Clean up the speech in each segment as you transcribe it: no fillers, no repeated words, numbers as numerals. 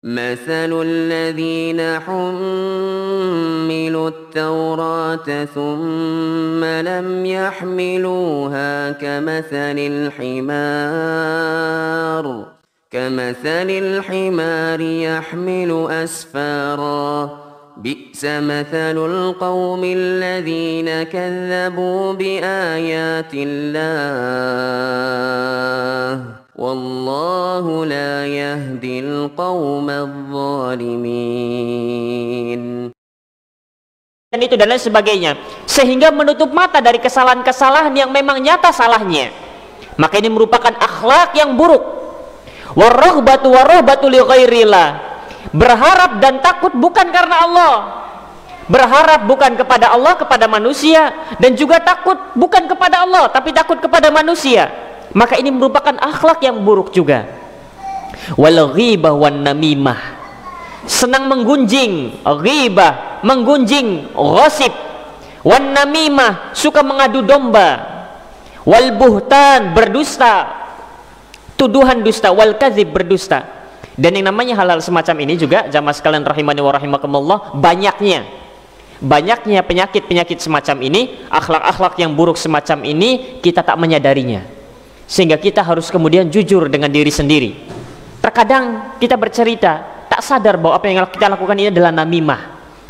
مثل الذين حملوا التوراة ثم لم يحملوها كمثل الحمار يحمل أسفارا بئس مثل القوم الذين كذبوا بآيات الله والله لا يهدي القوم الظالمين. Dan itu dan lain sebagainya, sehingga menutup mata dari kesalahan-kesalahan yang memang nyata salahnya. Maka ini merupakan akhlak yang buruk. Warahbatu li ghairillah, berharap dan takut bukan karena Allah, berharap bukan kepada Allah, kepada manusia, dan juga takut bukan kepada Allah tapi takut kepada manusia. Maka ini merupakan akhlak yang buruk juga. Wal ghibah wan namimah, senang menggunjing, ghibah menggunjing, ghosip, wan namimah suka mengadu domba, wal buhtan berdusta, tuduhan dusta, wal kadzib berdusta. Dan yang namanya hal-hal semacam ini juga jamaah sekalian rahimani wa rahimakumullah, banyaknya penyakit-penyakit semacam ini, akhlak-akhlak yang buruk semacam ini, kita tak menyadarinya. Sehingga kita harus kemudian jujur dengan diri sendiri. Terkadang kita bercerita tak sadar bahwa apa yang kita lakukan ini adalah namimah.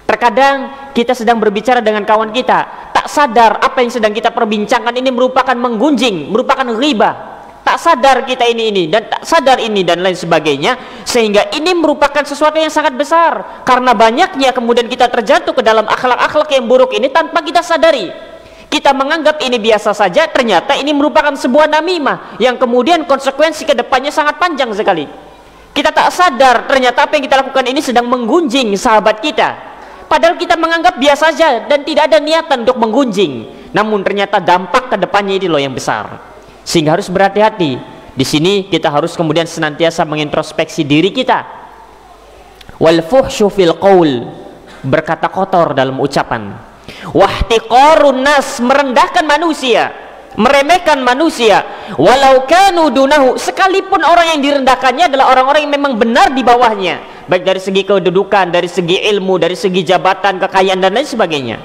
Terkadang kita sedang berbicara dengan kawan kita, tak sadar apa yang sedang kita perbincangkan ini merupakan menggunjing, merupakan ghibah. Tak sadar kita ini dan tak sadar ini dan lain sebagainya. Sehingga ini merupakan sesuatu yang sangat besar, karena banyaknya kemudian kita terjatuh ke dalam akhlak-akhlak yang buruk ini tanpa kita sadari. Kita menganggap ini biasa saja, ternyata ini merupakan sebuah namimah yang kemudian konsekuensi kedepannya sangat panjang sekali. Kita tak sadar ternyata apa yang kita lakukan ini sedang menggunjing sahabat kita, padahal kita menganggap biasa saja dan tidak ada niatan untuk menggunjing. Namun ternyata dampak kedepannya ini loh yang besar. Sehingga harus berhati-hati. Di sini kita harus kemudian senantiasa mengintrospeksi diri kita. Wal fuhsyu fil qaul, berkata kotor dalam ucapan. Wahtiqarun nas, merendahkan manusia, meremehkan manusia, walau kanu dunahu, sekalipun orang yang direndahkannya adalah orang-orang yang memang benar di bawahnya, baik dari segi kedudukan, dari segi ilmu, dari segi jabatan, kekayaan dan lain sebagainya.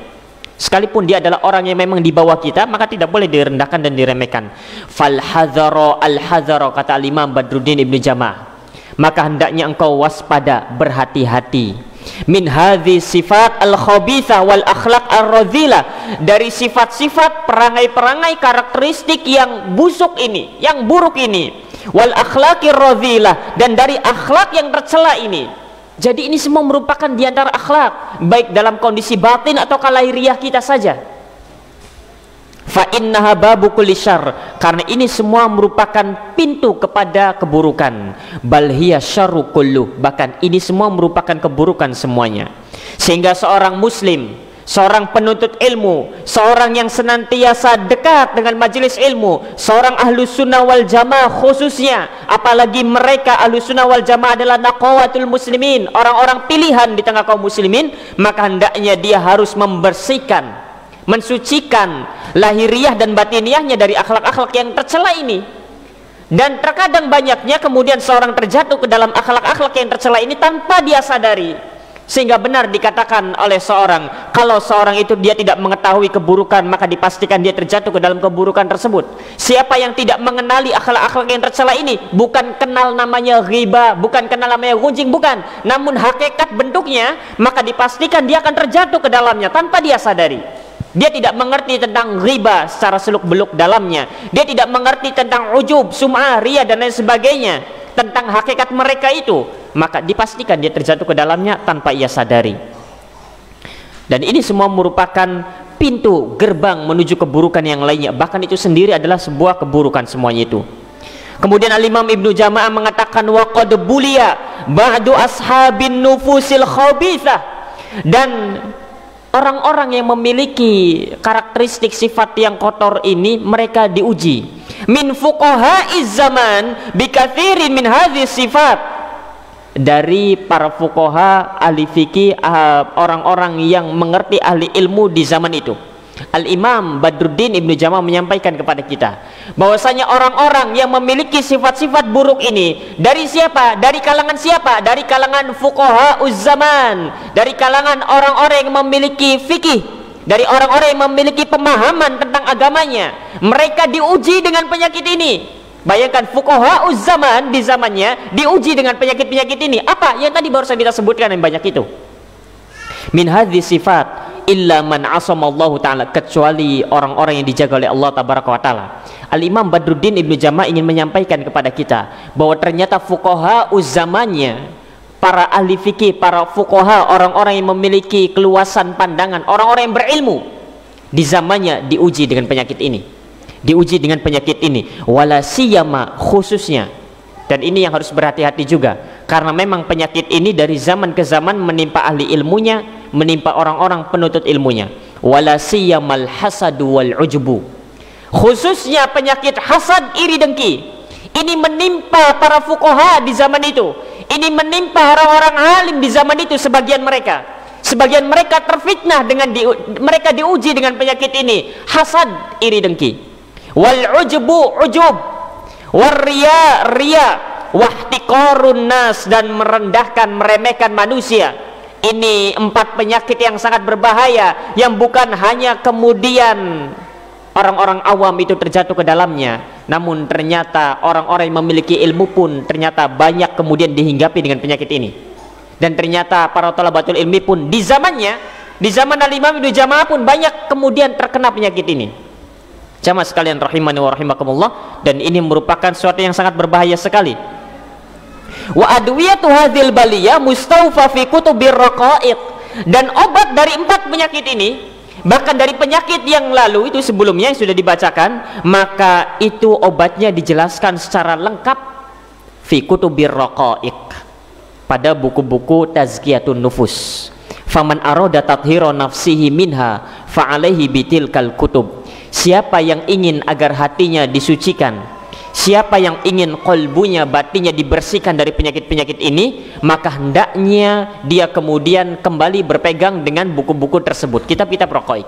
Sekalipun dia adalah orang yang memang di bawah kita, maka tidak boleh direndahkan dan diremehkan. Fal hadzara al hadzara, kata Imam Badruddin Ibnu Jamah, maka hendaknya engkau waspada, berhati-hati min hadhi sifat al-khabithah wal akhlaq ar-radhilah, dari sifat-sifat, perangai-perangai, karakteristik yang busuk ini, yang buruk ini, wal akhlaqir radhilah, dan dari akhlak yang tercela ini. Jadi ini semua merupakan diantara akhlak, baik dalam kondisi batin atau lahiriah kita saja. Fa innaha babu kulli syarr, karena ini semua merupakan pintu kepada keburukan. Bal hiya syarru kullu, bahkan ini semua merupakan keburukan semuanya. Sehingga seorang muslim, seorang penuntut ilmu, seorang yang senantiasa dekat dengan majelis ilmu, seorang ahlus sunnah wal jamaah khususnya, apalagi mereka ahlus sunnah wal jamaah adalah naqawatul muslimin, orang-orang pilihan di tengah kaum muslimin, maka hendaknya dia harus membersihkan, mensucikan lahiriah dan batiniahnya dari akhlak-akhlak yang tercela ini. Dan terkadang banyaknya kemudian seorang terjatuh ke dalam akhlak-akhlak yang tercela ini tanpa dia sadari. Sehingga benar dikatakan oleh seorang, kalau seorang itu dia tidak mengetahui keburukan, maka dipastikan dia terjatuh ke dalam keburukan tersebut. Siapa yang tidak mengenali akhlak-akhlak yang tercela ini, bukan kenal namanya ghibah, bukan kenal namanya gunjing, bukan, namun hakikat bentuknya, maka dipastikan dia akan terjatuh ke dalamnya tanpa dia sadari. Dia tidak mengerti tentang riba secara seluk-beluk dalamnya. Dia tidak mengerti tentang ujub, sum'ah, riya dan lain sebagainya, tentang hakikat mereka itu. Maka dipastikan dia terjatuh ke dalamnya tanpa ia sadari. Dan ini semua merupakan pintu gerbang menuju keburukan yang lainnya. Bahkan itu sendiri adalah sebuah keburukan semuanya itu. Kemudian Al-Imam Ibnu Jama'ah mengatakan waqad buliya ba'du ashabin nufusil khabithah, dan orang-orang yang memiliki karakteristik sifat yang kotor ini mereka diuji min fuqahaiz zaman bikatsirin min hadhihi sifat, dari para fuqaha ahli fikih, orang-orang yang mengerti ahli ilmu di zaman itu, Al-Imam Badruddin Ibnu Jama'ah menyampaikan kepada kita bahwasanya orang-orang yang memiliki sifat-sifat buruk ini dari siapa? Dari kalangan siapa? Dari kalangan fuqaha zaman, dari kalangan orang-orang yang memiliki fikih, dari orang-orang yang memiliki pemahaman tentang agamanya. Mereka diuji dengan penyakit ini. Bayangkan fuqaha zaman di zamannya diuji dengan penyakit-penyakit ini. Apa? Yang tadi baru saya kita sebutkan yang banyak itu. Min hadhi sifat illa man asamallahu ta'ala, kecuali orang-orang yang dijaga oleh Allah tabaraka wa ta'ala. Al-Imam Badruddin Ibnu Jama'ah ingin menyampaikan kepada kita bahwa ternyata fuqaha zamannya, para ahli fikih, para fuqaha, orang-orang yang memiliki keluasan pandangan, orang-orang yang berilmu di zamannya diuji dengan penyakit ini, diuji dengan penyakit ini, wala siyama, khususnya. Dan ini yang harus berhati-hati juga, karena memang penyakit ini dari zaman ke zaman menimpa ahli ilmunya, menimpa orang-orang penuntut ilmunya. Wala siyamal hasadu wal ujbu, khususnya penyakit hasad, iri dengki. Ini menimpa para fuqaha di zaman itu, ini menimpa orang-orang alim di zaman itu. Sebagian mereka terfitnah dengan mereka diuji dengan penyakit ini, hasad, iri dengki. Wal ujbu, ujub. Warriya, riya. Wahtiqarun nas, dan merendahkan, meremehkan manusia. Ini 4 penyakit yang sangat berbahaya, yang bukan hanya kemudian orang-orang awam itu terjatuh ke dalamnya, namun ternyata orang-orang yang memiliki ilmu pun ternyata banyak kemudian dihinggapi dengan penyakit ini. Dan ternyata para thalabatul ilmi pun di zamannya, di zaman Al-Imam Ibnu Jama'ah pun banyak kemudian terkena penyakit ini. Jamaah sekalian rahimani wa rahimakumullah, dan ini merupakan sesuatu yang sangat berbahaya sekali. Wa adwiyatu hadzal baliyah mustawfa fi kutubir raqaiq, dan obat dari 4 penyakit ini, bahkan dari penyakit yang lalu itu sebelumnya yang sudah dibacakan, maka itu obatnya dijelaskan secara lengkap fi kutubir raqaiq, pada buku-buku tazkiyatun nufus. Faman arada tathhira nafsihi minha fa alaihi bitilkal kutub. Siapa yang ingin agar hatinya disucikan, siapa yang ingin qalbunya, batinnya dibersihkan dari penyakit-penyakit ini, maka hendaknya dia kemudian kembali berpegang dengan buku-buku tersebut, kitab-kitab raqaiq.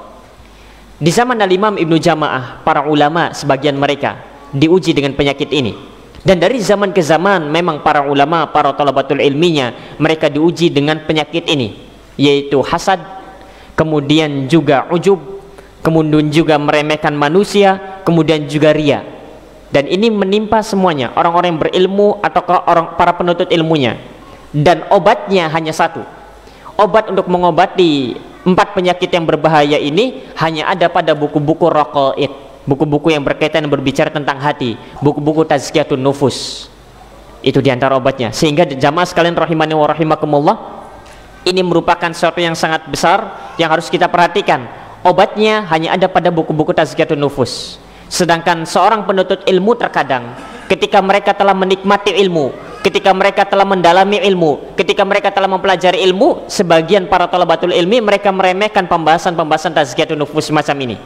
Di zaman Al-Imam Ibnu Jama'ah, para ulama sebagian mereka diuji dengan penyakit ini. Dan dari zaman ke zaman memang para ulama, para thalabatul ilminya, mereka diuji dengan penyakit ini, yaitu hasad, kemudian juga ujub, kemudian juga meremehkan manusia, kemudian juga riya. Dan ini menimpa semuanya, orang-orang yang berilmu atau para penuntut ilmunya. Dan obatnya hanya satu. Obat untuk mengobati 4 penyakit yang berbahaya ini hanya ada pada buku-buku raqaiq, buku-buku yang berkaitan dan berbicara tentang hati, buku-buku tazkiyatun nufus. Itu diantara obatnya. Sehingga jamaah sekalian rahimani wa rahimakumullah, ini merupakan sesuatu yang sangat besar yang harus kita perhatikan. Obatnya hanya ada pada buku-buku tazkiyatun nufus. Sedangkan seorang penuntut ilmu terkadang ketika mereka telah menikmati ilmu, ketika mereka telah mendalami ilmu, ketika mereka telah mempelajari ilmu, sebagian para thalabatul ilmi mereka meremehkan pembahasan-pembahasan tazkiyatun nufus semacam ini.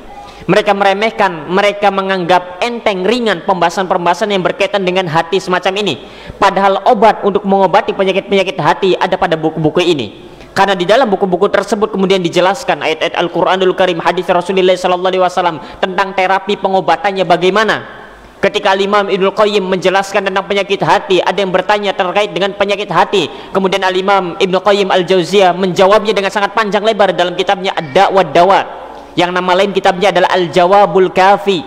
Mereka meremehkan, mereka menganggap enteng, ringan pembahasan-pembahasan yang berkaitan dengan hati semacam ini. Padahal obat untuk mengobati penyakit-penyakit hati ada pada buku-buku ini. Karena di dalam buku-buku tersebut kemudian dijelaskan ayat-ayat Al-Quranul Karim, hadis Rasulullah SAW tentang terapi pengobatannya bagaimana. Ketika Al-Imam Ibnu Qayyim menjelaskan tentang penyakit hati, ada yang bertanya terkait dengan penyakit hati. Kemudian Al-Imam Ibnu Qayyim Al-Jauziyah menjawabnya dengan sangat panjang lebar dalam kitabnya Ad-Da' wad-Dawa, yang nama lain kitabnya adalah Al-Jawabul Kafi.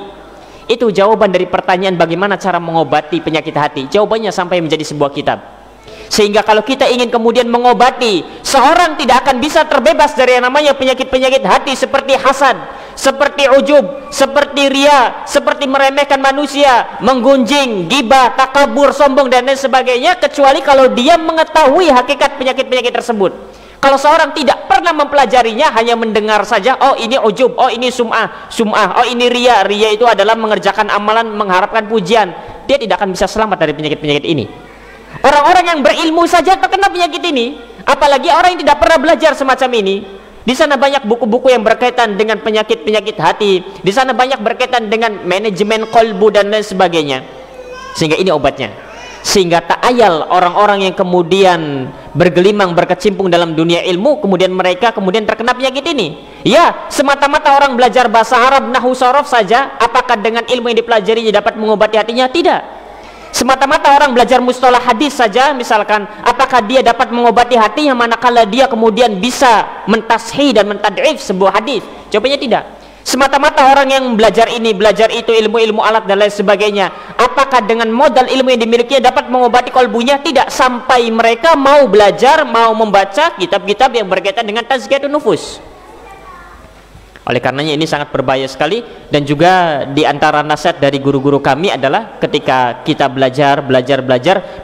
Itu jawaban dari pertanyaan bagaimana cara mengobati penyakit hati. Jawabannya sampai menjadi sebuah kitab. Sehingga kalau kita ingin kemudian mengobati, seorang tidak akan bisa terbebas dari yang namanya penyakit-penyakit hati seperti hasad, seperti ujub, seperti riya, seperti meremehkan manusia, menggunjing, ghibah, takabur, sombong, dan lain sebagainya, kecuali kalau dia mengetahui hakikat penyakit-penyakit tersebut. Kalau seorang tidak pernah mempelajarinya, hanya mendengar saja, oh ini ujub, oh ini sum'ah, oh ini riya, riya itu adalah mengerjakan amalan mengharapkan pujian, dia tidak akan bisa selamat dari penyakit-penyakit ini. Orang-orang yang berilmu saja terkena penyakit ini, apalagi orang yang tidak pernah belajar semacam ini. Di sana banyak buku-buku yang berkaitan dengan penyakit-penyakit hati, di sana banyak berkaitan dengan manajemen kolbu dan lain sebagainya. Sehingga ini obatnya. Sehingga tak ayal orang-orang yang kemudian bergelimang, berkecimpung dalam dunia ilmu, kemudian mereka terkena penyakit ini. Ya, semata-mata orang belajar bahasa Arab, nahwu sorof saja, apakah dengan ilmu yang dipelajarinya dapat mengobati hatinya? Tidak. Semata-mata orang belajar mustalah hadis saja, misalkan, apakah dia dapat mengobati hatinya manakala dia kemudian bisa mentashih dan mentad'if sebuah hadis? Jawabannya tidak. Semata-mata orang yang belajar ini, belajar itu, ilmu-ilmu alat dan lain sebagainya, apakah dengan modal ilmu yang dimilikinya dapat mengobati kolbunya? Tidak, sampai mereka mau belajar, mau membaca kitab-kitab yang berkaitan dengan tazkiyatun nufus. Oleh karenanya ini sangat berbahaya sekali. Dan juga di antara nasihat dari guru-guru kami adalah ketika kita belajar,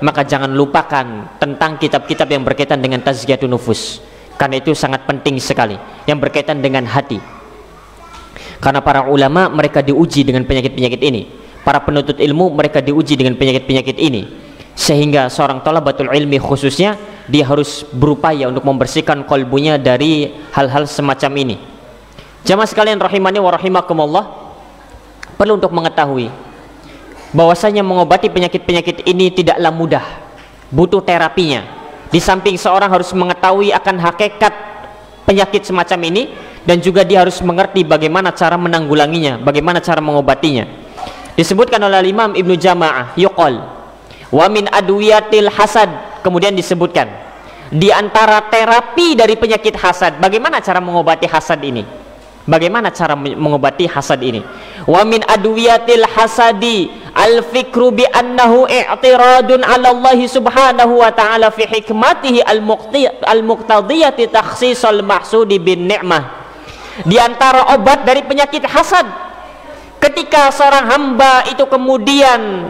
maka jangan lupakan tentang kitab-kitab yang berkaitan dengan tazkiyatun nufus, karena itu sangat penting sekali, yang berkaitan dengan hati. Karena para ulama mereka diuji dengan penyakit-penyakit ini, para penuntut ilmu mereka diuji dengan penyakit-penyakit ini, sehingga seorang thalabatul ilmi khususnya dia harus berupaya untuk membersihkan kolbunya dari hal-hal semacam ini. Jamaah sekalian rahimani wa rahimakumullah, perlu untuk mengetahui bahwasanya mengobati penyakit-penyakit ini tidaklah mudah, butuh terapinya. Di samping seorang harus mengetahui akan hakikat penyakit semacam ini, dan juga dia harus mengerti bagaimana cara menanggulanginya, bagaimana cara mengobatinya. Disebutkan oleh Imam Ibnu Jama'ah, yuqal wa min adwiyatil hasad, kemudian disebutkan di antara terapi dari penyakit hasad, bagaimana cara mengobati hasad ini, bagaimana cara mengobati hasad ini. Wa min adwiyatil hasadi al-fikru bi annahu i'tiradun 'ala Allah subhanahu wa ta'ala fi hikmatihi al-muqtadiyati takhsisal mahsudi bin ni'mah. Di antara obat dari penyakit hasad, ketika seorang hamba itu kemudian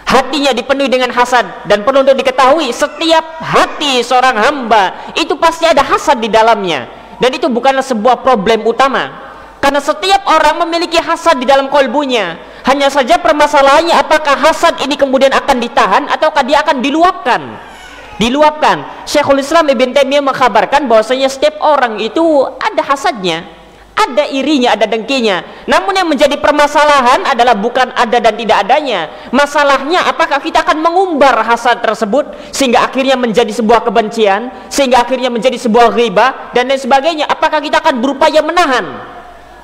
hatinya dipenuhi dengan hasad, dan perlu untuk diketahui setiap hati seorang hamba itu pasti ada hasad di dalamnya, dan itu bukanlah sebuah problem utama, karena setiap orang memiliki hasad di dalam kolbunya. Hanya saja permasalahannya apakah hasad ini kemudian akan ditahan ataukah dia akan diluapkan. Syekhul Islam Ibn Taimiyah mengkhabarkan bahwasanya setiap orang itu ada hasadnya, ada irinya, ada dengkinya. Namun yang menjadi permasalahan adalah bukan ada dan tidak adanya. Masalahnya apakah kita akan mengumbar hasad tersebut sehingga akhirnya menjadi sebuah kebencian, sehingga akhirnya menjadi sebuah ghibah dan lain sebagainya. Apakah kita akan berupaya menahan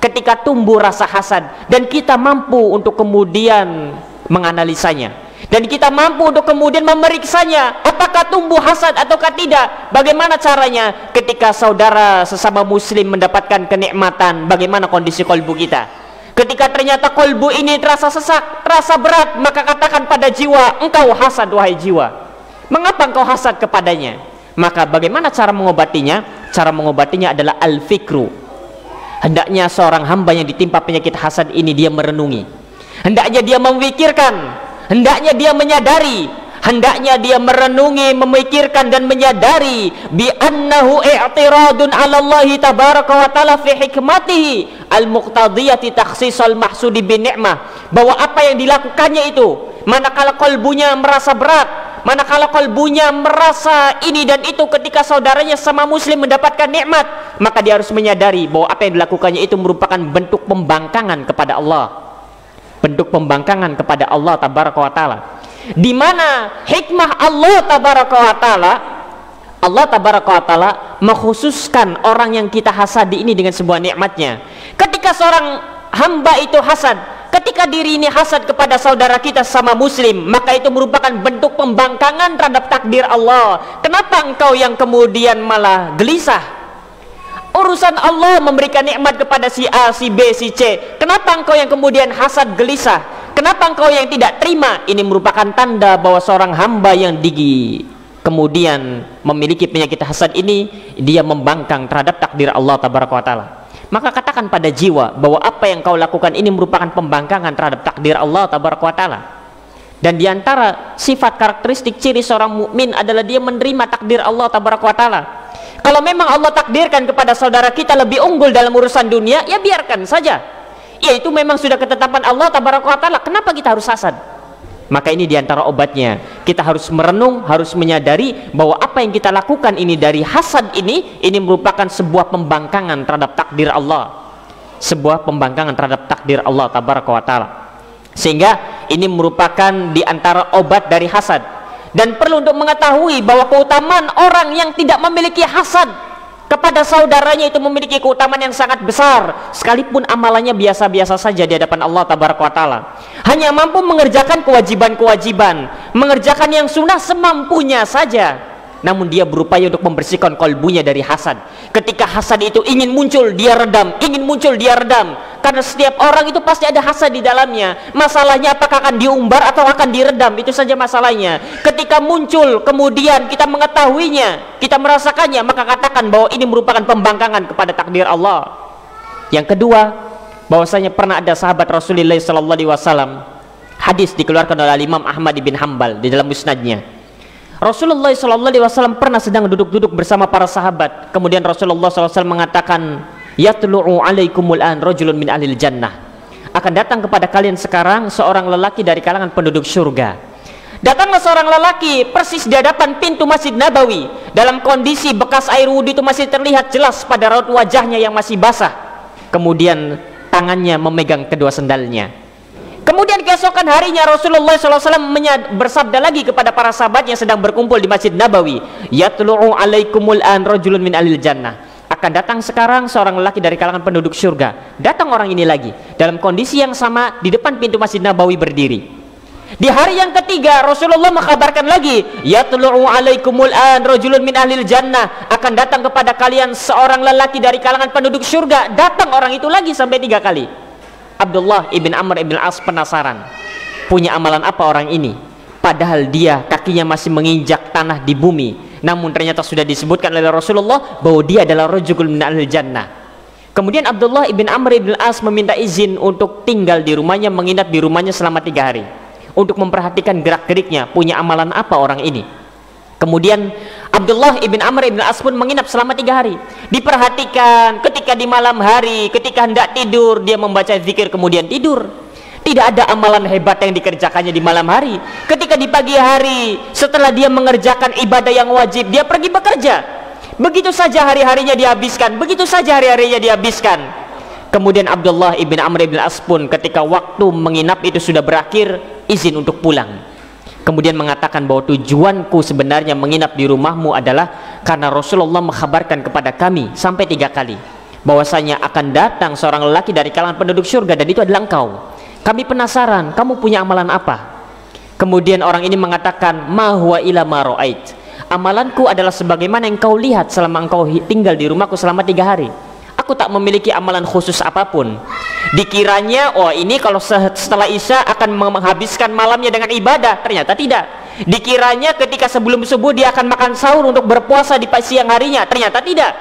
ketika tumbuh rasa hasad, dan kita mampu untuk kemudian menganalisanya, dan kita mampu untuk kemudian memeriksanya, apakah tumbuh hasad ataukah tidak. Bagaimana caranya? Ketika saudara sesama muslim mendapatkan kenikmatan, bagaimana kondisi kolbu kita? Ketika ternyata kolbu ini terasa sesak, terasa berat, maka katakan pada jiwa, engkau hasad wahai jiwa. Mengapa engkau hasad kepadanya? Maka bagaimana cara mengobatinya? Cara mengobatinya adalah al-fikru. Hendaknya seorang hamba yang ditimpa penyakit hasad ini dia merenungi, hendaknya dia memikirkan, hendaknya dia menyadari, hendaknya dia merenungi, memikirkan dan menyadari bi annahu i'tiradun 'ala Allah tabaraka wa ta'ala fi hikmatihi al-muqtadiyati takhsisal mahsudi bin ni'mah, bahwa apa yang dilakukannya itu manakala kolbunya merasa berat, manakala kolbunya merasa ini dan itu, ketika saudaranya sama muslim mendapatkan nikmat, maka dia harus menyadari bahwa apa yang dilakukannya itu merupakan bentuk pembangkangan kepada Allah, bentuk pembangkangan kepada Allah tabaraka wa ta'ala, di mana hikmah Allah tabaraka wa ta'ala, Allah tabaraka wa ta'ala mengkhususkan orang yang kita hasadi ini dengan sebuah nikmatnya. Ketika seorang hamba itu hasad, ketika diri ini hasad kepada saudara kita sama muslim, maka itu merupakan bentuk pembangkangan terhadap takdir Allah. Kenapa engkau yang kemudian malah gelisah? Urusan Allah memberikan nikmat kepada si A, si B, si C. Kenapa engkau yang kemudian hasad gelisah? Kenapa engkau yang tidak terima? Ini merupakan tanda bahwa seorang hamba yang kemudian memiliki penyakit hasad ini, dia membangkang terhadap takdir Allah tabaraka wa ta'ala. Maka katakan pada jiwa bahwa apa yang kau lakukan ini merupakan pembangkangan terhadap takdir Allah tabaraka wa ta'ala. Dan diantara sifat karakteristik ciri seorang mukmin adalah dia menerima takdir Allah tabaraka wa ta'ala. Kalau memang Allah takdirkan kepada saudara kita lebih unggul dalam urusan dunia, ya biarkan saja, ya itu memang sudah ketetapan Allah tabaraka wa ta'ala. Kenapa kita harus hasad? Maka ini diantara obatnya, kita harus merenung, harus menyadari bahwa apa yang kita lakukan ini dari hasad ini merupakan sebuah pembangkangan terhadap takdir Allah, sebuah pembangkangan terhadap takdir Allah tabaraka wa ta'ala. Sehingga ini merupakan diantara obat dari hasad. Dan perlu untuk mengetahui bahwa keutamaan orang yang tidak memiliki hasad kepada saudaranya itu memiliki keutamaan yang sangat besar, sekalipun amalannya biasa-biasa saja di hadapan Allah Tabaraka wa Ta'ala. Hanya mampu mengerjakan kewajiban-kewajiban, mengerjakan yang sunnah semampunya saja, namun dia berupaya untuk membersihkan kalbunya dari hasad. Ketika hasad itu ingin muncul, dia redam, ingin muncul, dia redam. Karena setiap orang itu pasti ada hasad di dalamnya. Masalahnya apakah akan diumbar atau akan diredam, itu saja masalahnya. Ketika muncul, kemudian kita mengetahuinya, kita merasakannya, maka katakan bahwa ini merupakan pembangkangan kepada takdir Allah. Yang kedua, bahwasanya pernah ada sahabat Rasulullah SAW, hadis dikeluarkan oleh Imam Ahmad bin Hanbal di dalam musnadnya. Rasulullah SAW pernah sedang duduk-duduk bersama para sahabat. Kemudian Rasulullah SAW mengatakan, yatlu'u alaikumul an rajulun min ahlil jannah. Akan datang kepada kalian sekarang seorang lelaki dari kalangan penduduk surga. Datanglah seorang lelaki persis di hadapan pintu Masjid Nabawi, dalam kondisi bekas air wudhu itu masih terlihat jelas pada raut wajahnya yang masih basah. Kemudian tangannya memegang kedua sendalnya. Kemudian keesokan harinya Rasulullah SAW bersabda lagi kepada para sahabat yang sedang berkumpul di Masjid Nabawi, yatlu'u alaikumul an rajulun min ahlil jannah. Akan datang sekarang seorang lelaki dari kalangan penduduk surga. Datang orang ini lagi dalam kondisi yang sama di depan pintu Masjid Nabawi berdiri. Di hari yang ketiga Rasulullah mengkabarkan lagi, yatlu'u alaikumul an rajulun min ahlil jannah. Akan datang kepada kalian seorang lelaki dari kalangan penduduk surga. Datang orang itu lagi sampai 3 kali. Abdullah ibn Amr ibn As penasaran, punya amalan apa orang ini? Padahal dia kakinya masih menginjak tanah di bumi, namun ternyata sudah disebutkan oleh Rasulullah bahwa dia adalah rajulun min ahlil jannah. Kemudian Abdullah ibn Amr ibn As meminta izin untuk tinggal di rumahnya, menginap di rumahnya selama 3 hari untuk memperhatikan gerak-geriknya, punya amalan apa orang ini. Kemudian Abdullah ibn Amr ibn As pun menginap selama 3 hari. Diperhatikan ketika di malam hari, ketika hendak tidur, dia membaca zikir kemudian tidur. Tidak ada amalan hebat yang dikerjakannya di malam hari. Ketika di pagi hari, setelah dia mengerjakan ibadah yang wajib, dia pergi bekerja. Begitu saja hari-harinya dihabiskan, begitu saja hari-harinya dihabiskan. Kemudian Abdullah ibn Amr ibn As pun ketika waktu menginap itu sudah berakhir, izin untuk pulang. Kemudian mengatakan bahwa tujuanku sebenarnya menginap di rumahmu adalah karena Rasulullah mengkhabarkan kepada kami sampai 3 kali bahwasanya akan datang seorang lelaki dari kalangan penduduk surga dan itu adalah engkau. Kami penasaran, kamu punya amalan apa? Kemudian orang ini mengatakan, ma huwa ila ma ra'ait. Amalanku adalah sebagaimana yang kau lihat selama engkau tinggal di rumahku selama 3 hari. Aku tak memiliki amalan khusus apapun. Dikiranya, oh ini kalau setelah Isya akan menghabiskan malamnya dengan ibadah. Ternyata tidak. Dikiranya ketika sebelum subuh dia akan makan sahur untuk berpuasa di siang harinya. Ternyata tidak.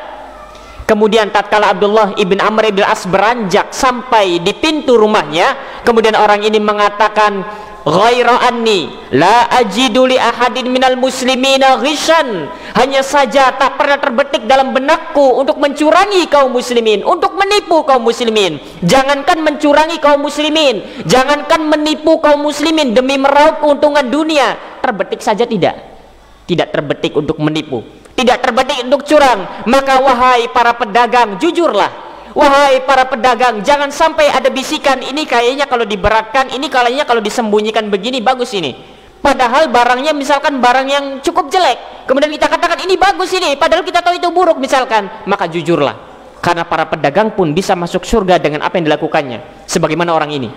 Kemudian tatkala Abdullah ibn Amr ibn As beranjak sampai di pintu rumahnya, kemudian orang ini mengatakan, ghaira anni la ajidu li ahadin minal muslimina ghishan. Hanya saja tak pernah terbetik dalam benakku untuk mencurangi kaum muslimin, untuk menipu kaum muslimin. Jangankan mencurangi kaum muslimin, jangankan menipu kaum muslimin demi meraup keuntungan dunia, terbetik saja tidak. Tidak terbetik untuk menipu, tidak terbetik untuk curang. Maka wahai para pedagang, jujurlah. Wahai para pedagang, jangan sampai ada bisikan, ini kayaknya kalau diberatkan, ini kayaknya kalau disembunyikan begini bagus ini. Padahal barangnya misalkan barang yang cukup jelek, kemudian kita katakan ini bagus ini, padahal kita tahu itu buruk misalkan. Maka jujurlah, karena para pedagang pun bisa masuk surga dengan apa yang dilakukannya. Sebagaimana orang ini.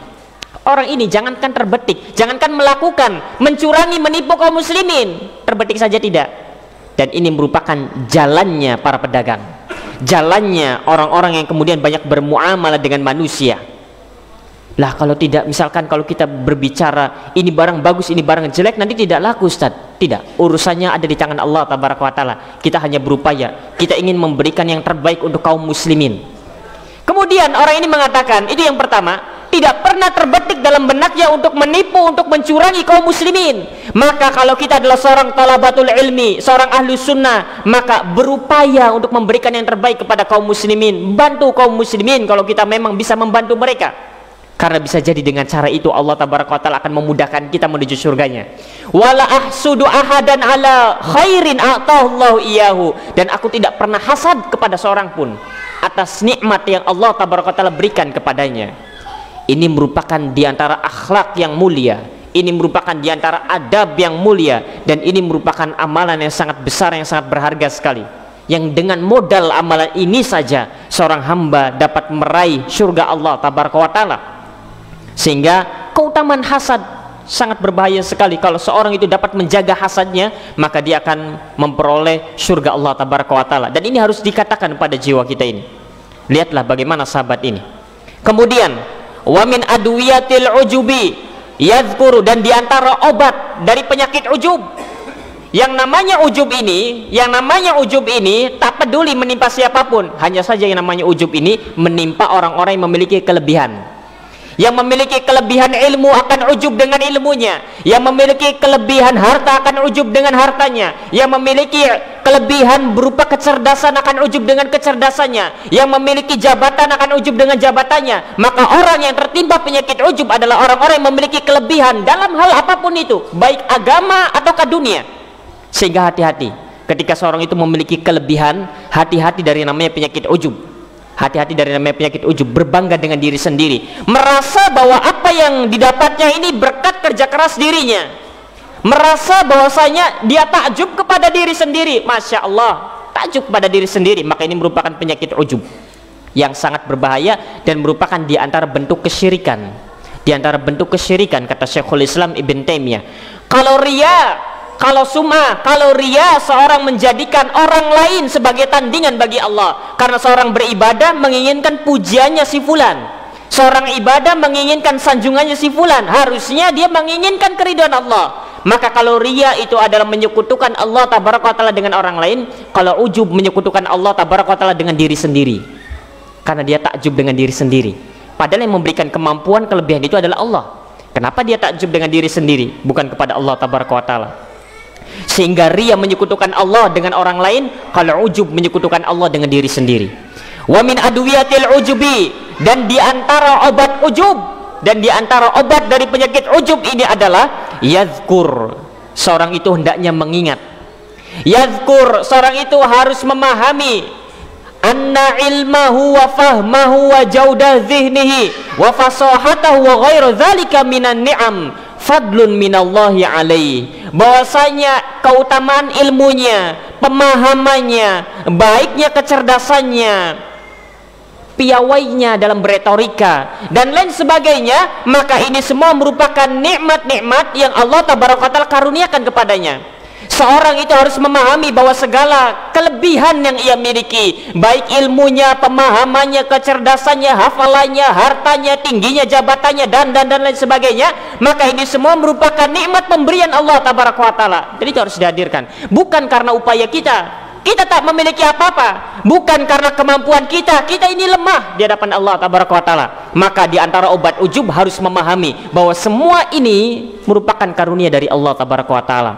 Orang ini jangankan terbetik, jangankan melakukan, mencurangi, menipu kaum muslimin, terbetik saja tidak. Dan ini merupakan jalannya para pedagang, jalannya orang-orang yang kemudian banyak bermuamalah dengan manusia. Lah kalau tidak, misalkan kalau kita berbicara ini barang bagus, ini barang jelek, nanti tidak laku Ustaz. Tidak, urusannya ada di tangan Allah Tabaraka wa Ta'ala. Kita hanya berupaya, kita ingin memberikan yang terbaik untuk kaum muslimin. Kemudian orang ini mengatakan, itu yang pertama, tidak pernah terbetik dalam benaknya untuk menipu, untuk mencurangi kaum muslimin. Maka kalau kita adalah seorang talabatul ilmi, seorang ahlu sunnah, maka berupaya untuk memberikan yang terbaik kepada kaum muslimin, bantu kaum muslimin kalau kita memang bisa membantu mereka. Karena bisa jadi dengan cara itu Allah Tabaraka wa Ta'ala akan memudahkan kita menuju surganya. Wala ahsudu ahadan ala khairin a'tahullahu iyahu. Dan aku tidak pernah hasad kepada seorang pun atas nikmat yang Allah Tabaraka wa Ta'ala berikan kepadanya. Ini merupakan diantara akhlak yang mulia. Ini merupakan diantara adab yang mulia, dan ini merupakan amalan yang sangat besar, yang sangat berharga sekali, yang dengan modal amalan ini saja seorang hamba dapat meraih surga Allah tabaraka wa ta'ala. Sehingga keutamaan hasad sangat berbahaya sekali. Kalau seorang itu dapat menjaga hasadnya, maka dia akan memperoleh surga Allah tabaraka wa ta'ala. Dan ini harus dikatakan pada jiwa kita ini. Lihatlah bagaimana sahabat ini. Kemudian wa min adwiyatil ujubi yadhkuru, dan diantara obat dari penyakit ujub, yang namanya ujub ini tak peduli menimpa siapapun. Hanya saja yang namanya ujub ini menimpa orang-orang yang memiliki kelebihan. Yang memiliki kelebihan ilmu akan ujub dengan ilmunya, yang memiliki kelebihan harta akan ujub dengan hartanya, yang memiliki kelebihan berupa kecerdasan akan ujub dengan kecerdasannya, yang memiliki jabatan akan ujub dengan jabatannya. Maka orang yang tertimpa penyakit ujub adalah orang-orang yang memiliki kelebihan dalam hal apapun itu, baik agama ataukah dunia. Sehingga hati-hati ketika seorang itu memiliki kelebihan, hati-hati dari namanya penyakit ujub. Hati-hati dari namanya penyakit ujub, berbangga dengan diri sendiri, merasa bahwa apa yang didapatnya ini berkat kerja keras dirinya, merasa bahwasanya dia takjub kepada diri sendiri. Masya Allah, takjub kepada diri sendiri. Maka ini merupakan penyakit ujub yang sangat berbahaya dan merupakan di antara bentuk kesyirikan. Di antara bentuk kesyirikan, kata Syekhul Islam Ibn Taimiyah. Kalau riya, kalau sum'ah, kalau riya, seorang menjadikan orang lain sebagai tandingan bagi Allah. Karena seorang beribadah menginginkan pujiannya si fulan, seorang ibadah menginginkan sanjungannya si fulan, harusnya dia menginginkan keridhaan Allah. Maka kalau riya itu adalah menyekutukan Allah tabaraka wa ta'ala dengan orang lain, kalau ujub menyekutukan Allah tabaraka wa ta'ala dengan diri sendiri, karena dia takjub dengan diri sendiri. Padahal yang memberikan kemampuan, kelebihan itu adalah Allah. Kenapa dia takjub dengan diri sendiri, bukan kepada Allah tabaraka wa ta'ala? Sehingga riya menyekutukan Allah dengan orang lain, kalau ujub menyekutukan Allah dengan diri sendiri. Wa min adwiyatil ujubi, dan diantara obat ujub, dan diantara obat dari penyakit ujub ini adalah yadhkur. Seorang itu hendaknya mengingat. Yadhkur, seorang itu harus memahami anna ilmahu wa fahmahu wa jaudah zihnihi wa fasahatahu wa ghairu dzalika minan ni'am fadlun minallahi alaihi. Bahwasanya keutamaan ilmunya, pemahamannya, baiknya kecerdasannya, piawainya dalam beretorika dan lain sebagainya, maka ini semua merupakan nikmat-nikmat yang Allah tabaraka ta'ala karuniakan kepadanya. Seorang itu harus memahami bahwa segala kelebihan yang ia miliki, baik ilmunya, pemahamannya, kecerdasannya, hafalannya, hartanya, tingginya jabatannya, dan lain sebagainya, maka ini semua merupakan nikmat pemberian Allah tabaraka wa ta'ala. Jadi itu harus dihadirkan, bukan karena upaya kita tak memiliki apa-apa, bukan karena kemampuan kita ini lemah di hadapan Allah tabaraka wa ta'ala. Maka di antara obat ujub harus memahami bahwa semua ini merupakan karunia dari Allah tabaraka wa ta'ala.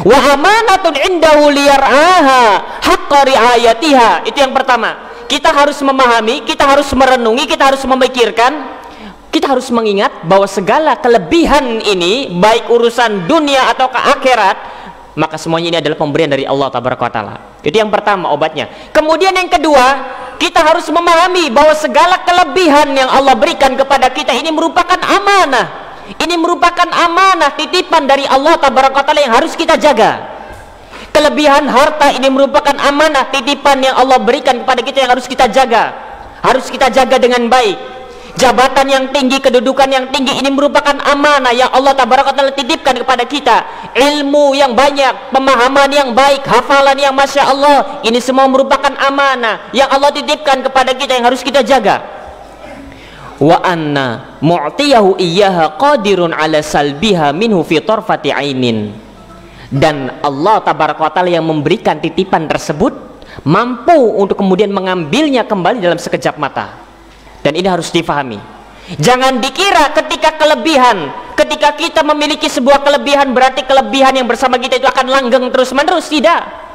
Wa amanatun indahu liyar'aha haqqa ri'ayatiha. Itu yang pertama. Kita harus memahami, kita harus merenungi, kita harus memikirkan, kita harus mengingat bahwa segala kelebihan ini, baik urusan dunia atau ke akhirat, maka semuanya ini adalah pemberian dari Allah tabaraka wa ta'ala. Itu yang pertama obatnya. Kemudian yang kedua, kita harus memahami bahwa segala kelebihan yang Allah berikan kepada kita ini merupakan amanah. Ini merupakan amanah, titipan dari Allah tabaraka wa ta'ala yang harus kita jaga. Kelebihan harta ini merupakan amanah, titipan yang Allah berikan kepada kita yang harus kita jaga. Harus kita jaga dengan baik. Jabatan yang tinggi, kedudukan yang tinggi, ini merupakan amanah yang Allah tabaraka wa ta'ala titipkan kepada kita. Ilmu yang banyak, pemahaman yang baik, hafalan yang masya Allah, ini semua merupakan amanah yang Allah titipkan kepada kita yang harus kita jaga. Wa anna mu'tiyahu iyyaha qadirun ala salbiha minhu fi tarfati ainin. Dan Allah tabaraka wa ta'ala yang memberikan titipan tersebut mampu untuk kemudian mengambilnya kembali dalam sekejap mata. Dan ini harus difahami. Jangan dikira ketika ketika kita memiliki sebuah kelebihan berarti kelebihan yang bersama kita itu akan langgeng terus menerus. Tidak.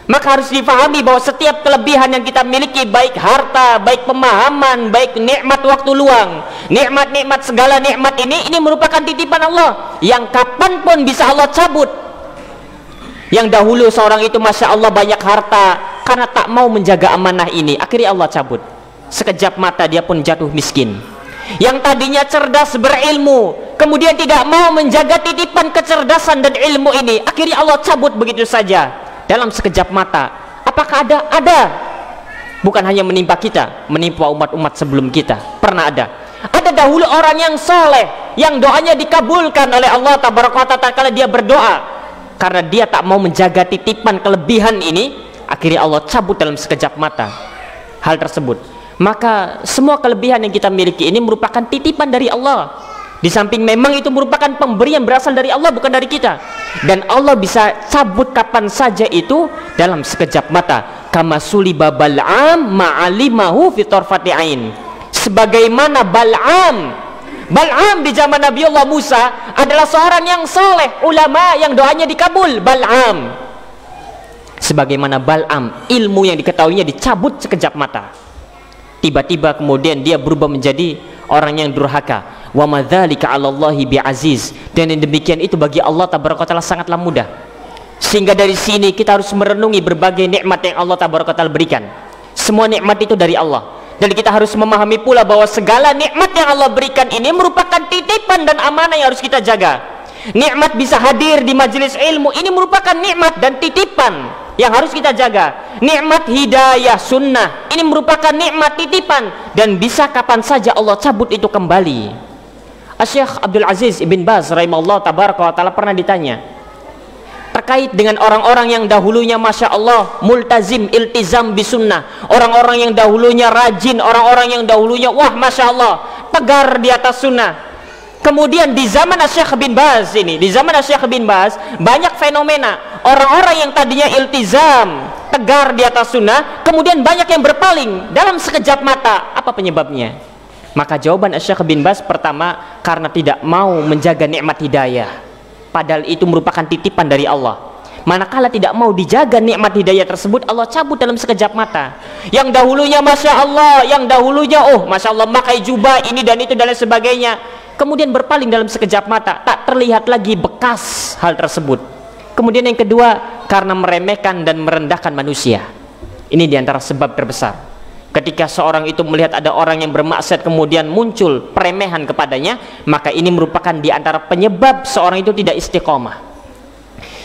Maka harus difahami bahwa setiap kelebihan yang kita miliki, baik harta, baik pemahaman, baik nikmat waktu luang, nikmat-nikmat, segala nikmat ini merupakan titipan Allah yang kapanpun bisa Allah cabut. Yang dahulu seorang itu masya Allah banyak harta, karena tak mau menjaga amanah ini, akhirnya Allah cabut. Sekejap mata dia pun jatuh miskin. Yang tadinya cerdas berilmu, kemudian tidak mau menjaga titipan kecerdasan dan ilmu ini, akhirnya Allah cabut begitu saja dalam sekejap mata. Apakah ada? Ada. Bukan hanya menimpa kita, menimpa umat-umat sebelum kita. Pernah ada. Ada dahulu orang yang soleh, yang doanya dikabulkan oleh Allah Tabaraka Ta'ala kala dia berdoa, karena dia tak mau menjaga titipan kelebihan ini, akhirnya Allah cabut dalam sekejap mata hal tersebut. Maka semua kelebihan yang kita miliki ini merupakan titipan dari Allah. Di samping memang itu merupakan pemberian berasal dari Allah, bukan dari kita. Dan Allah bisa cabut kapan saja itu dalam sekejap mata. Kama suliba Bal'am ma'alimahu fi tarfati ain. Sebagaimana Bal'am di zaman Nabi Allah Musa adalah seorang yang soleh, ulama yang doanya dikabul. Bal'am, sebagaimana Bal'am, ilmu yang diketahuinya dicabut sekejap mata. Tiba-tiba kemudian dia berubah menjadi orang yang durhaka. Wa madzalika 'alallahi bi'aziz. Dan yang demikian itu bagi Allah Tabaraka Ta'ala sangatlah mudah. Sehingga dari sini kita harus merenungi berbagai nikmat yang Allah Tabaraka Ta'ala berikan. Semua nikmat itu dari Allah. Dan kita harus memahami pula bahwa segala nikmat yang Allah berikan ini merupakan titipan dan amanah yang harus kita jaga. Nikmat bisa hadir di majelis ilmu, ini merupakan nikmat dan titipan yang harus kita jaga. Nikmat hidayah sunnah, ini merupakan nikmat titipan dan bisa kapan saja Allah cabut itu kembali. Syekh Abdul Aziz Ibn Baz rahimahullah tabaraka wa ta'ala pernah ditanya terkait dengan orang-orang yang dahulunya Masya Allah multazim, iltizam bisunnah, orang-orang yang dahulunya rajin, orang-orang yang dahulunya wah Masya Allah tegar di atas sunnah. Kemudian di zaman Syekh bin Baz ini, di zaman Syekh bin Baz banyak fenomena orang-orang yang tadinya iltizam, tegar di atas sunnah, kemudian banyak yang berpaling dalam sekejap mata. Apa penyebabnya? Maka jawaban Syekh bin Baz pertama, karena tidak mau menjaga nikmat hidayah, padahal itu merupakan titipan dari Allah. Manakala tidak mau dijaga nikmat hidayah tersebut, Allah cabut dalam sekejap mata. Yang dahulunya Masya Allah, yang dahulunya oh Masya Allah pakai jubah ini dan itu dan lain sebagainya, kemudian berpaling dalam sekejap mata, tak terlihat lagi bekas hal tersebut. Kemudian yang kedua, karena meremehkan dan merendahkan manusia. Ini diantara sebab terbesar. Ketika seorang itu melihat ada orang yang bermaksiat kemudian muncul peremehan kepadanya, maka ini merupakan diantara penyebab seorang itu tidak istiqomah.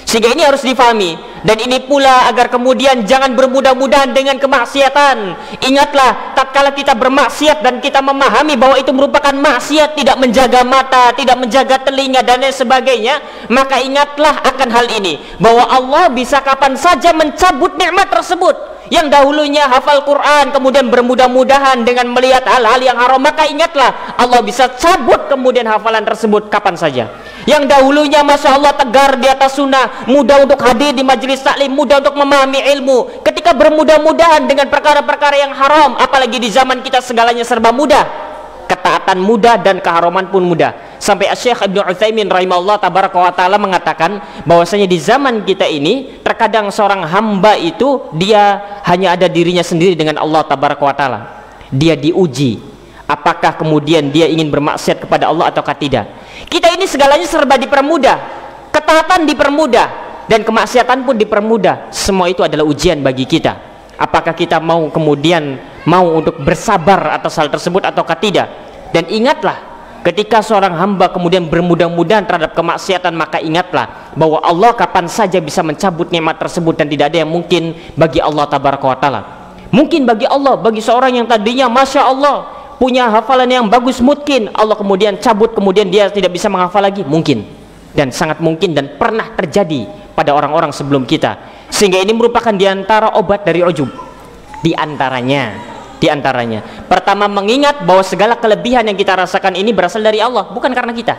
Sehingga ini harus difahami. Dan ini pula agar kemudian jangan bermudah-mudahan dengan kemaksiatan. Ingatlah, tatkala kita bermaksiat dan kita memahami bahwa itu merupakan maksiat, tidak menjaga mata, tidak menjaga telinga dan lain sebagainya, maka ingatlah akan hal ini, bahwa Allah bisa kapan saja mencabut nikmat tersebut. Yang dahulunya hafal Quran kemudian bermudah-mudahan dengan melihat hal-hal yang haram, maka ingatlah Allah bisa cabut kemudian hafalan tersebut kapan saja. Yang dahulunya Masya Allah tegar di atas sunnah, mudah untuk hadir di majelis taklim, mudah untuk memahami ilmu, ketika bermudah-mudahan dengan perkara-perkara yang haram, apalagi di zaman kita segalanya serba mudah, ketaatan mudah dan keharaman pun mudah. Sampai Syekh Ibnu Utsaimin rahimahullah tabaraka wa ta'ala mengatakan bahwasanya di zaman kita ini terkadang seorang hamba itu dia hanya ada dirinya sendiri dengan Allah tabaraka wa ta'ala. Dia diuji apakah kemudian dia ingin bermaksiat kepada Allah ataukah tidak. Kita ini segalanya serba dipermudah, ketaatan dipermudah dan kemaksiatan pun dipermudah. Semua itu adalah ujian bagi kita. Apakah kita mau kemudian mau untuk bersabar atas hal tersebut ataukah tidak. Dan ingatlah, ketika seorang hamba kemudian bermudah-mudahan terhadap kemaksiatan, maka ingatlah bahwa Allah kapan saja bisa mencabut nikmat tersebut dan tidak ada yang mungkin bagi Allah tabaraka wa ta'ala. Mungkin bagi Allah, bagi seorang yang tadinya Masya Allah punya hafalan yang bagus, mungkin Allah kemudian cabut, kemudian dia tidak bisa menghafal lagi, mungkin. Dan sangat mungkin dan pernah terjadi pada orang-orang sebelum kita. Sehingga ini merupakan diantara obat dari ujub. Diantaranya pertama, mengingat bahwa segala kelebihan yang kita rasakan ini berasal dari Allah, bukan karena kita.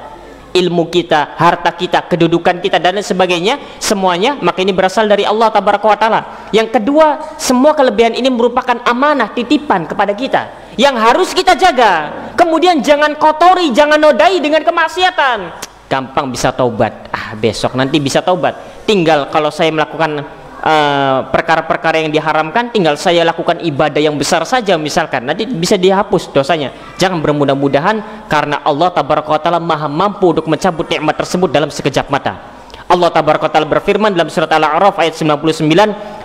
Ilmu kita, harta kita, kedudukan kita dan lain sebagainya, semuanya maka ini berasal dari Allah tabaraka wa ta'ala. Yang kedua, semua kelebihan ini merupakan amanah, titipan kepada kita yang harus kita jaga. Kemudian jangan kotori, jangan nodai dengan kemaksiatan. Gampang bisa taubat, besok nanti bisa taubat, tinggal kalau saya melakukan perkara-perkara yang diharamkan, tinggal saya lakukan ibadah yang besar saja misalkan, nanti bisa dihapus dosanya. Jangan bermudah-mudahan, karena Allah tabaraka wa ta'ala maha mampu untuk mencabut nikmat tersebut dalam sekejap mata. Allah tabaraka wa ta'ala berfirman dalam surat Al-A'raf ayat 99,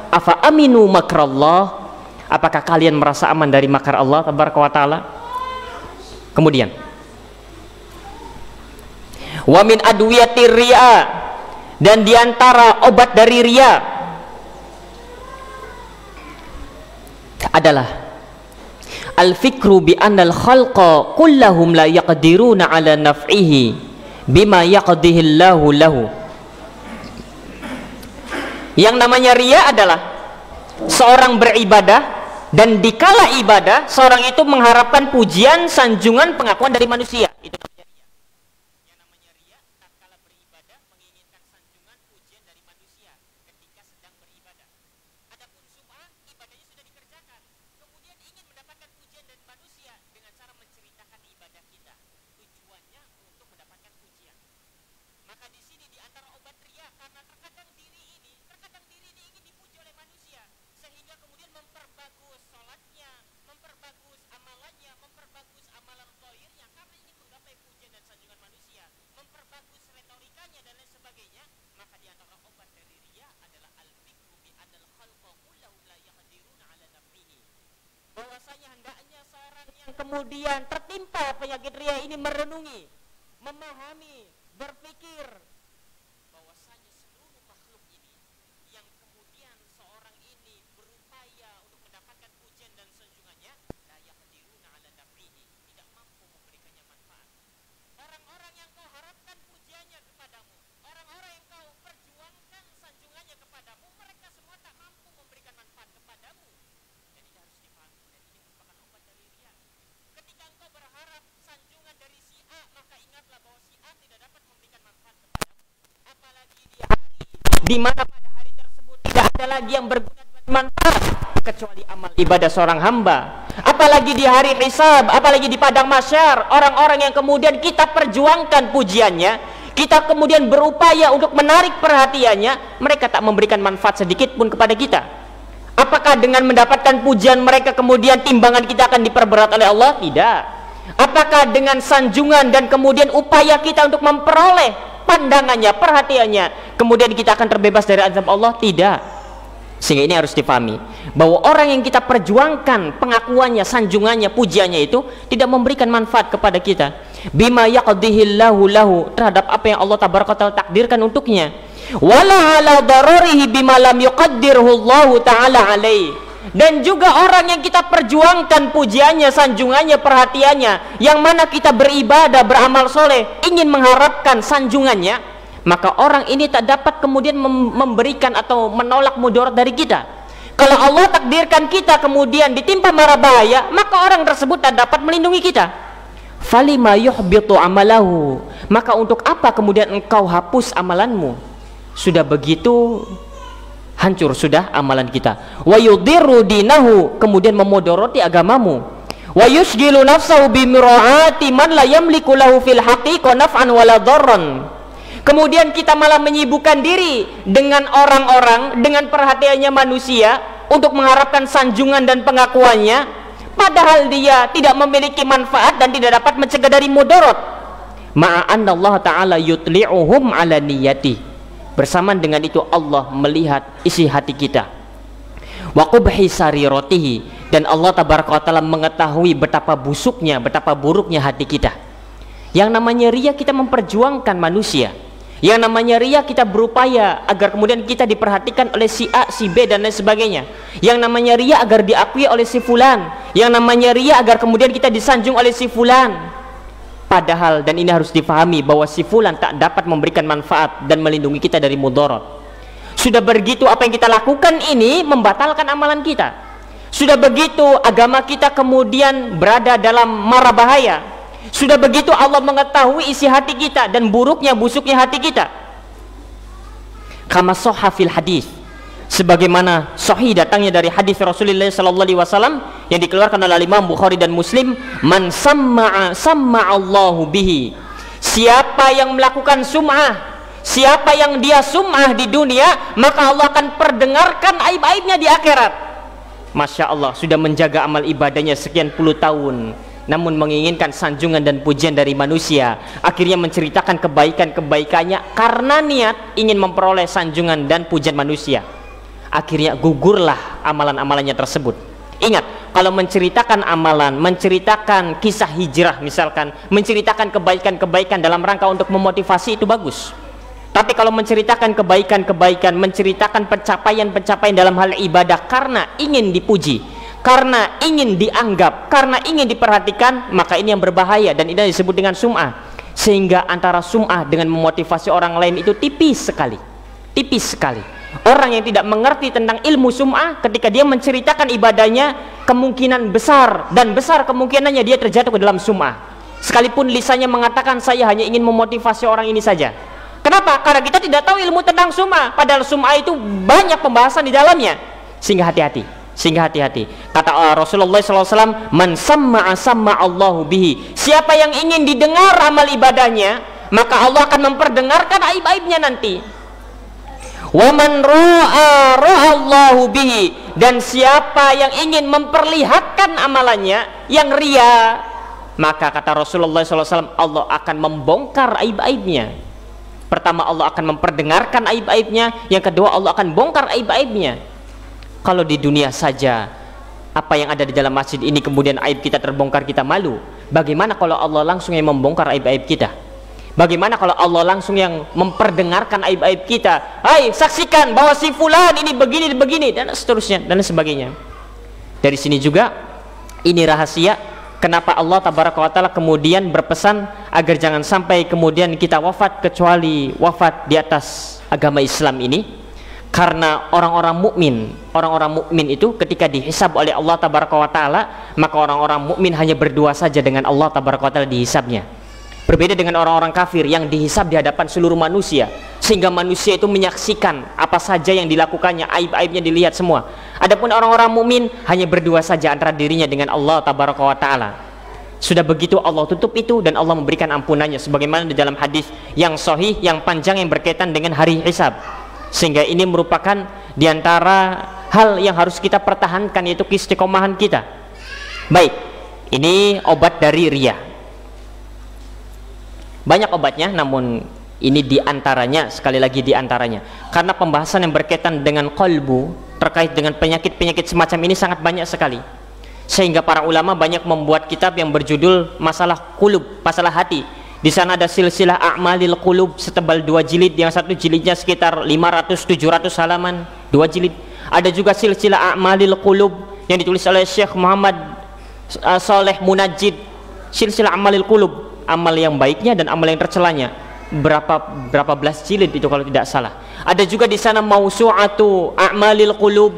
afa aminu makrallah, apakah kalian merasa aman dari makar Allah tabaraka wa ta'ala? Kemudian Wa min adwiyatir riya, dan diantara obat dari riya adalah al-fikru bi annal khalqa kullahum la yaqdiruna ala naf'ihi bima yaqdihi Allahu lahu. Yang namanya riya adalah seorang beribadah dan dikala ibadah seorang itu mengharapkan pujian, sanjungan, pengakuan dari manusia. Itu namanya riya. Yang namanya riya tatkala beribadah menginginkan sanjungan, pujian dari manusia ketika sedang beribadah. Adapun sum'ah, ibadahnya sudah dikerjakan, kemudian ingin mendapatkan pujian dari manusia dengan cara menceritakan ibadah kita. Tujuannya untuk mendapatkan pujian. Maka di sini di antara obat riya, karena terkadang diri ini ingin dipuji oleh manusia, sehingga kemudian memperbagus sholatnya, memperbagus amalannya, memperbagus amalan zahirnya karena ingin menggapai pujian dan sanjungan manusia, memperbagus retorikanya dan lain sebagainya. Maka di antara obat dari riya adalah al-fikru bi anal khalqa kullahum la yaqdiruna ala naf'ihi. Bahwasanya hendaknya seorang yang kemudian tertimpa penyakit riya ini merenungi, memahami, berpikir bahwasanya seluruh makhluk ini yang kemudian seorang ini berupaya untuk mendapatkan pujian dan sanjungannya, la yaqdiruna ala naf'ihi, tidak mampu memberikannya manfaat. Orang-orang yang kau harapkan pujiannya kepadamu, orang-orang yang kau perjuangkan sanjungannya kepadamu, mereka semua tak mampu memberikan manfaat kepadamu. Dan ini harus dipahami, dan ini merupakan obat dari riya. Ketika engkau berharap sanjungan dari si A, maka ingatlah bahwa si A tidak dapat memberikan manfaat kepadamu. Apalagi di hari di mana pada hari tersebut tidak ada lagi yang berguna dan manfaat kecuali amal ibadah seorang hamba. Apalagi di hari hisab, apalagi di padang mahsyar, orang-orang yang kemudian kita perjuangkan pujiannya, kita kemudian berupaya untuk menarik perhatiannya, mereka tak memberikan manfaat sedikit pun kepada kita. Apakah dengan mendapatkan pujian mereka kemudian timbangan kita akan diperberat oleh Allah? Tidak. Apakah dengan sanjungan dan kemudian upaya kita untuk memperoleh pandangannya, perhatiannya, kemudian kita akan terbebas dari azab Allah? Tidak. Sehingga ini harus dipahami bahwa orang yang kita perjuangkan pengakuannya, sanjungannya, pujiannya itu tidak memberikan manfaat kepada kita. Bima yaqdihillahu lahu, terhadap apa yang Allah tabaraka taala takdirkan untuknya. Wala ala dararihi bima lam yuqaddirhu Allah taala alaihi. Dan juga orang yang kita perjuangkan pujiannya, sanjungannya, perhatiannya, yang mana kita beribadah, beramal soleh, ingin mengharapkan sanjungannya, maka orang ini tak dapat kemudian memberikan atau menolak mudarat dari kita. Kalau Allah takdirkan kita kemudian ditimpa mara bahaya, maka orang tersebut tak dapat melindungi kita. Falima yuhbitu amalahu, maka untuk apa kemudian engkau hapus amalanmu? Sudah begitu hancur sudah amalan kita. Wa yudhirru dinahu, kemudian memodoroti agamamu. Wa yusgilu nafsahu bimiraati man la yamliku lahu fil haqiqa naf'an wala dharran. Kemudian kita malah menyibukkan diri dengan orang-orang, dengan perhatiannya manusia untuk mengharapkan sanjungan dan pengakuannya, padahal dia tidak memiliki manfaat dan tidak dapat mencegah dari mudarat. Ma'anna Allah Ta'ala yutli'uhum ala niyati. Bersamaan dengan itu Allah melihat isi hati kita. Wa qubhi sariratihi, dan Allah tabaraka wa taala mengetahui betapa busuknya, betapa buruknya hati kita. Yang namanya riya kita memperjuangkan manusia. Yang namanya riya kita berupaya agar kemudian kita diperhatikan oleh si A, si B dan lain sebagainya. Yang namanya riya agar diakui oleh si fulan. Yang namanya riya agar kemudian kita disanjung oleh si fulan. Padahal, dan ini harus difahami, bahwa si fulan tak dapat memberikan manfaat dan melindungi kita dari mudarat. Sudah begitu apa yang kita lakukan ini membatalkan amalan kita. Sudah begitu agama kita kemudian berada dalam mara bahaya. Sudah begitu Allah mengetahui isi hati kita dan buruknya, busuknya hati kita. Kama sahha fil hadis, sebagaimana sahih datangnya dari hadis Rasulullah sallallahu alaihi wasallam yang dikeluarkan oleh Imam Bukhari dan Muslim, man samma'a Allahu bihi, siapa yang melakukan sum'ah, siapa yang dia sum'ah di dunia, maka Allah akan perdengarkan aib-aibnya di akhirat. Masya Allah, sudah menjaga amal ibadahnya sekian puluh tahun, namun menginginkan sanjungan dan pujian dari manusia, akhirnya menceritakan kebaikan-kebaikannya karena niat ingin memperoleh sanjungan dan pujian manusia. Akhirnya gugurlah amalan-amalannya tersebut. Ingat, kalau menceritakan amalan, menceritakan kisah hijrah misalkan, menceritakan kebaikan-kebaikan dalam rangka untuk memotivasi, itu bagus. Tapi kalau menceritakan kebaikan-kebaikan, menceritakan pencapaian-pencapaian dalam hal ibadah karena ingin dipuji, karena ingin dianggap, karena ingin diperhatikan, maka ini yang berbahaya, dan ini disebut dengan sum'ah. Sehingga antara sum'ah dengan memotivasi orang lain itu tipis sekali, tipis sekali. Orang yang tidak mengerti tentang ilmu sum'ah, ketika dia menceritakan ibadahnya, kemungkinan besar, dan besar kemungkinannya dia terjatuh ke dalam sum'ah. Sekalipun lisannya mengatakan saya hanya ingin memotivasi orang ini saja. Kenapa? Karena kita tidak tahu ilmu tentang sum'ah, padahal sum'ah itu banyak pembahasan di dalamnya. Sehingga hati-hati. Sehingga hati-hati. Kata Rasulullah SAW, man samma'a samma'allahu bihi. Siapa yang ingin didengar amal ibadahnya, maka Allah akan memperdengarkan aib-aibnya nanti. Wa man ra'a ra'allahu bihi. Dan siapa yang ingin memperlihatkan amalannya, yang ria, maka kata Rasulullah SAW, Allah akan membongkar aib-aibnya. Pertama, Allah akan memperdengarkan aib-aibnya. Yang kedua, Allah akan bongkar aib-aibnya. Kalau di dunia saja apa yang ada di dalam masjid ini kemudian aib kita terbongkar, kita malu. Bagaimana kalau Allah langsung yang membongkar aib-aib kita? Bagaimana kalau Allah langsung yang memperdengarkan aib-aib kita? Hai, saksikan bahwa si fulan ini begini, dan seterusnya dan sebagainya. Dari sini juga ini rahasia kenapa Allah tabaraka wa taala kemudian berpesan agar jangan sampai kemudian kita wafat kecuali wafat di atas agama Islam ini. Karena orang-orang mukmin itu ketika dihisab oleh Allah tabaraka wa taala, maka orang-orang mukmin hanya berdua saja dengan Allah tabaraka wa taala dihisabnya. Berbeda dengan orang-orang kafir yang dihisab di hadapan seluruh manusia, sehingga manusia itu menyaksikan apa saja yang dilakukannya, aib-aibnya dilihat semua. Adapun orang-orang mukmin hanya berdua saja antara dirinya dengan Allah tabaraka wa taala. Sudah begitu Allah tutup itu dan Allah memberikan ampunannya, sebagaimana di dalam hadis yang sahih yang panjang yang berkaitan dengan hari hisab. Sehingga ini merupakan diantara hal yang harus kita pertahankan, yaitu keistiqomahan kita. Baik, ini obat dari ria. Banyak obatnya, namun ini diantaranya, sekali lagi diantaranya. Karena pembahasan yang berkaitan dengan qalbu, terkait dengan penyakit-penyakit semacam ini sangat banyak sekali. Sehingga para ulama banyak membuat kitab yang berjudul masalah qulub, masalah hati. Di sana ada silsilah a'malil qulub setebal 2 jilid, yang satu jilidnya sekitar 500-700 halaman, 2 jilid. Ada juga silsilah a'malil qulub yang ditulis oleh Syekh Muhammad Saleh Munajjid, silsilah a'malil qulub, amal yang baiknya dan amal yang tercelanya, berapa belas jilid itu kalau tidak salah. Ada juga di sana mausu'atu a'malil qulub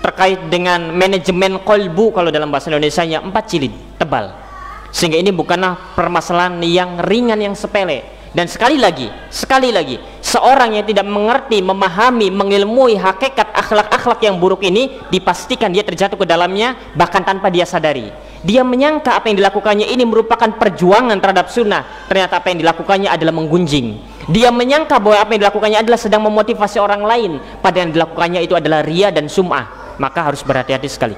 terkait dengan manajemen qalbu, kalau dalam bahasa Indonesianya 4 jilid, tebal. Sehingga ini bukanlah permasalahan yang ringan, yang sepele. Dan sekali lagi, seorang yang tidak mengerti, memahami, mengilmui hakikat akhlak-akhlak yang buruk ini, dipastikan dia terjatuh ke dalamnya bahkan tanpa dia sadari. Dia menyangka apa yang dilakukannya ini merupakan perjuangan terhadap sunnah, ternyata apa yang dilakukannya adalah menggunjing. Dia menyangka bahwa apa yang dilakukannya adalah sedang memotivasi orang lain, padahal yang dilakukannya itu adalah ria dan sum'ah. Maka harus berhati-hati sekali.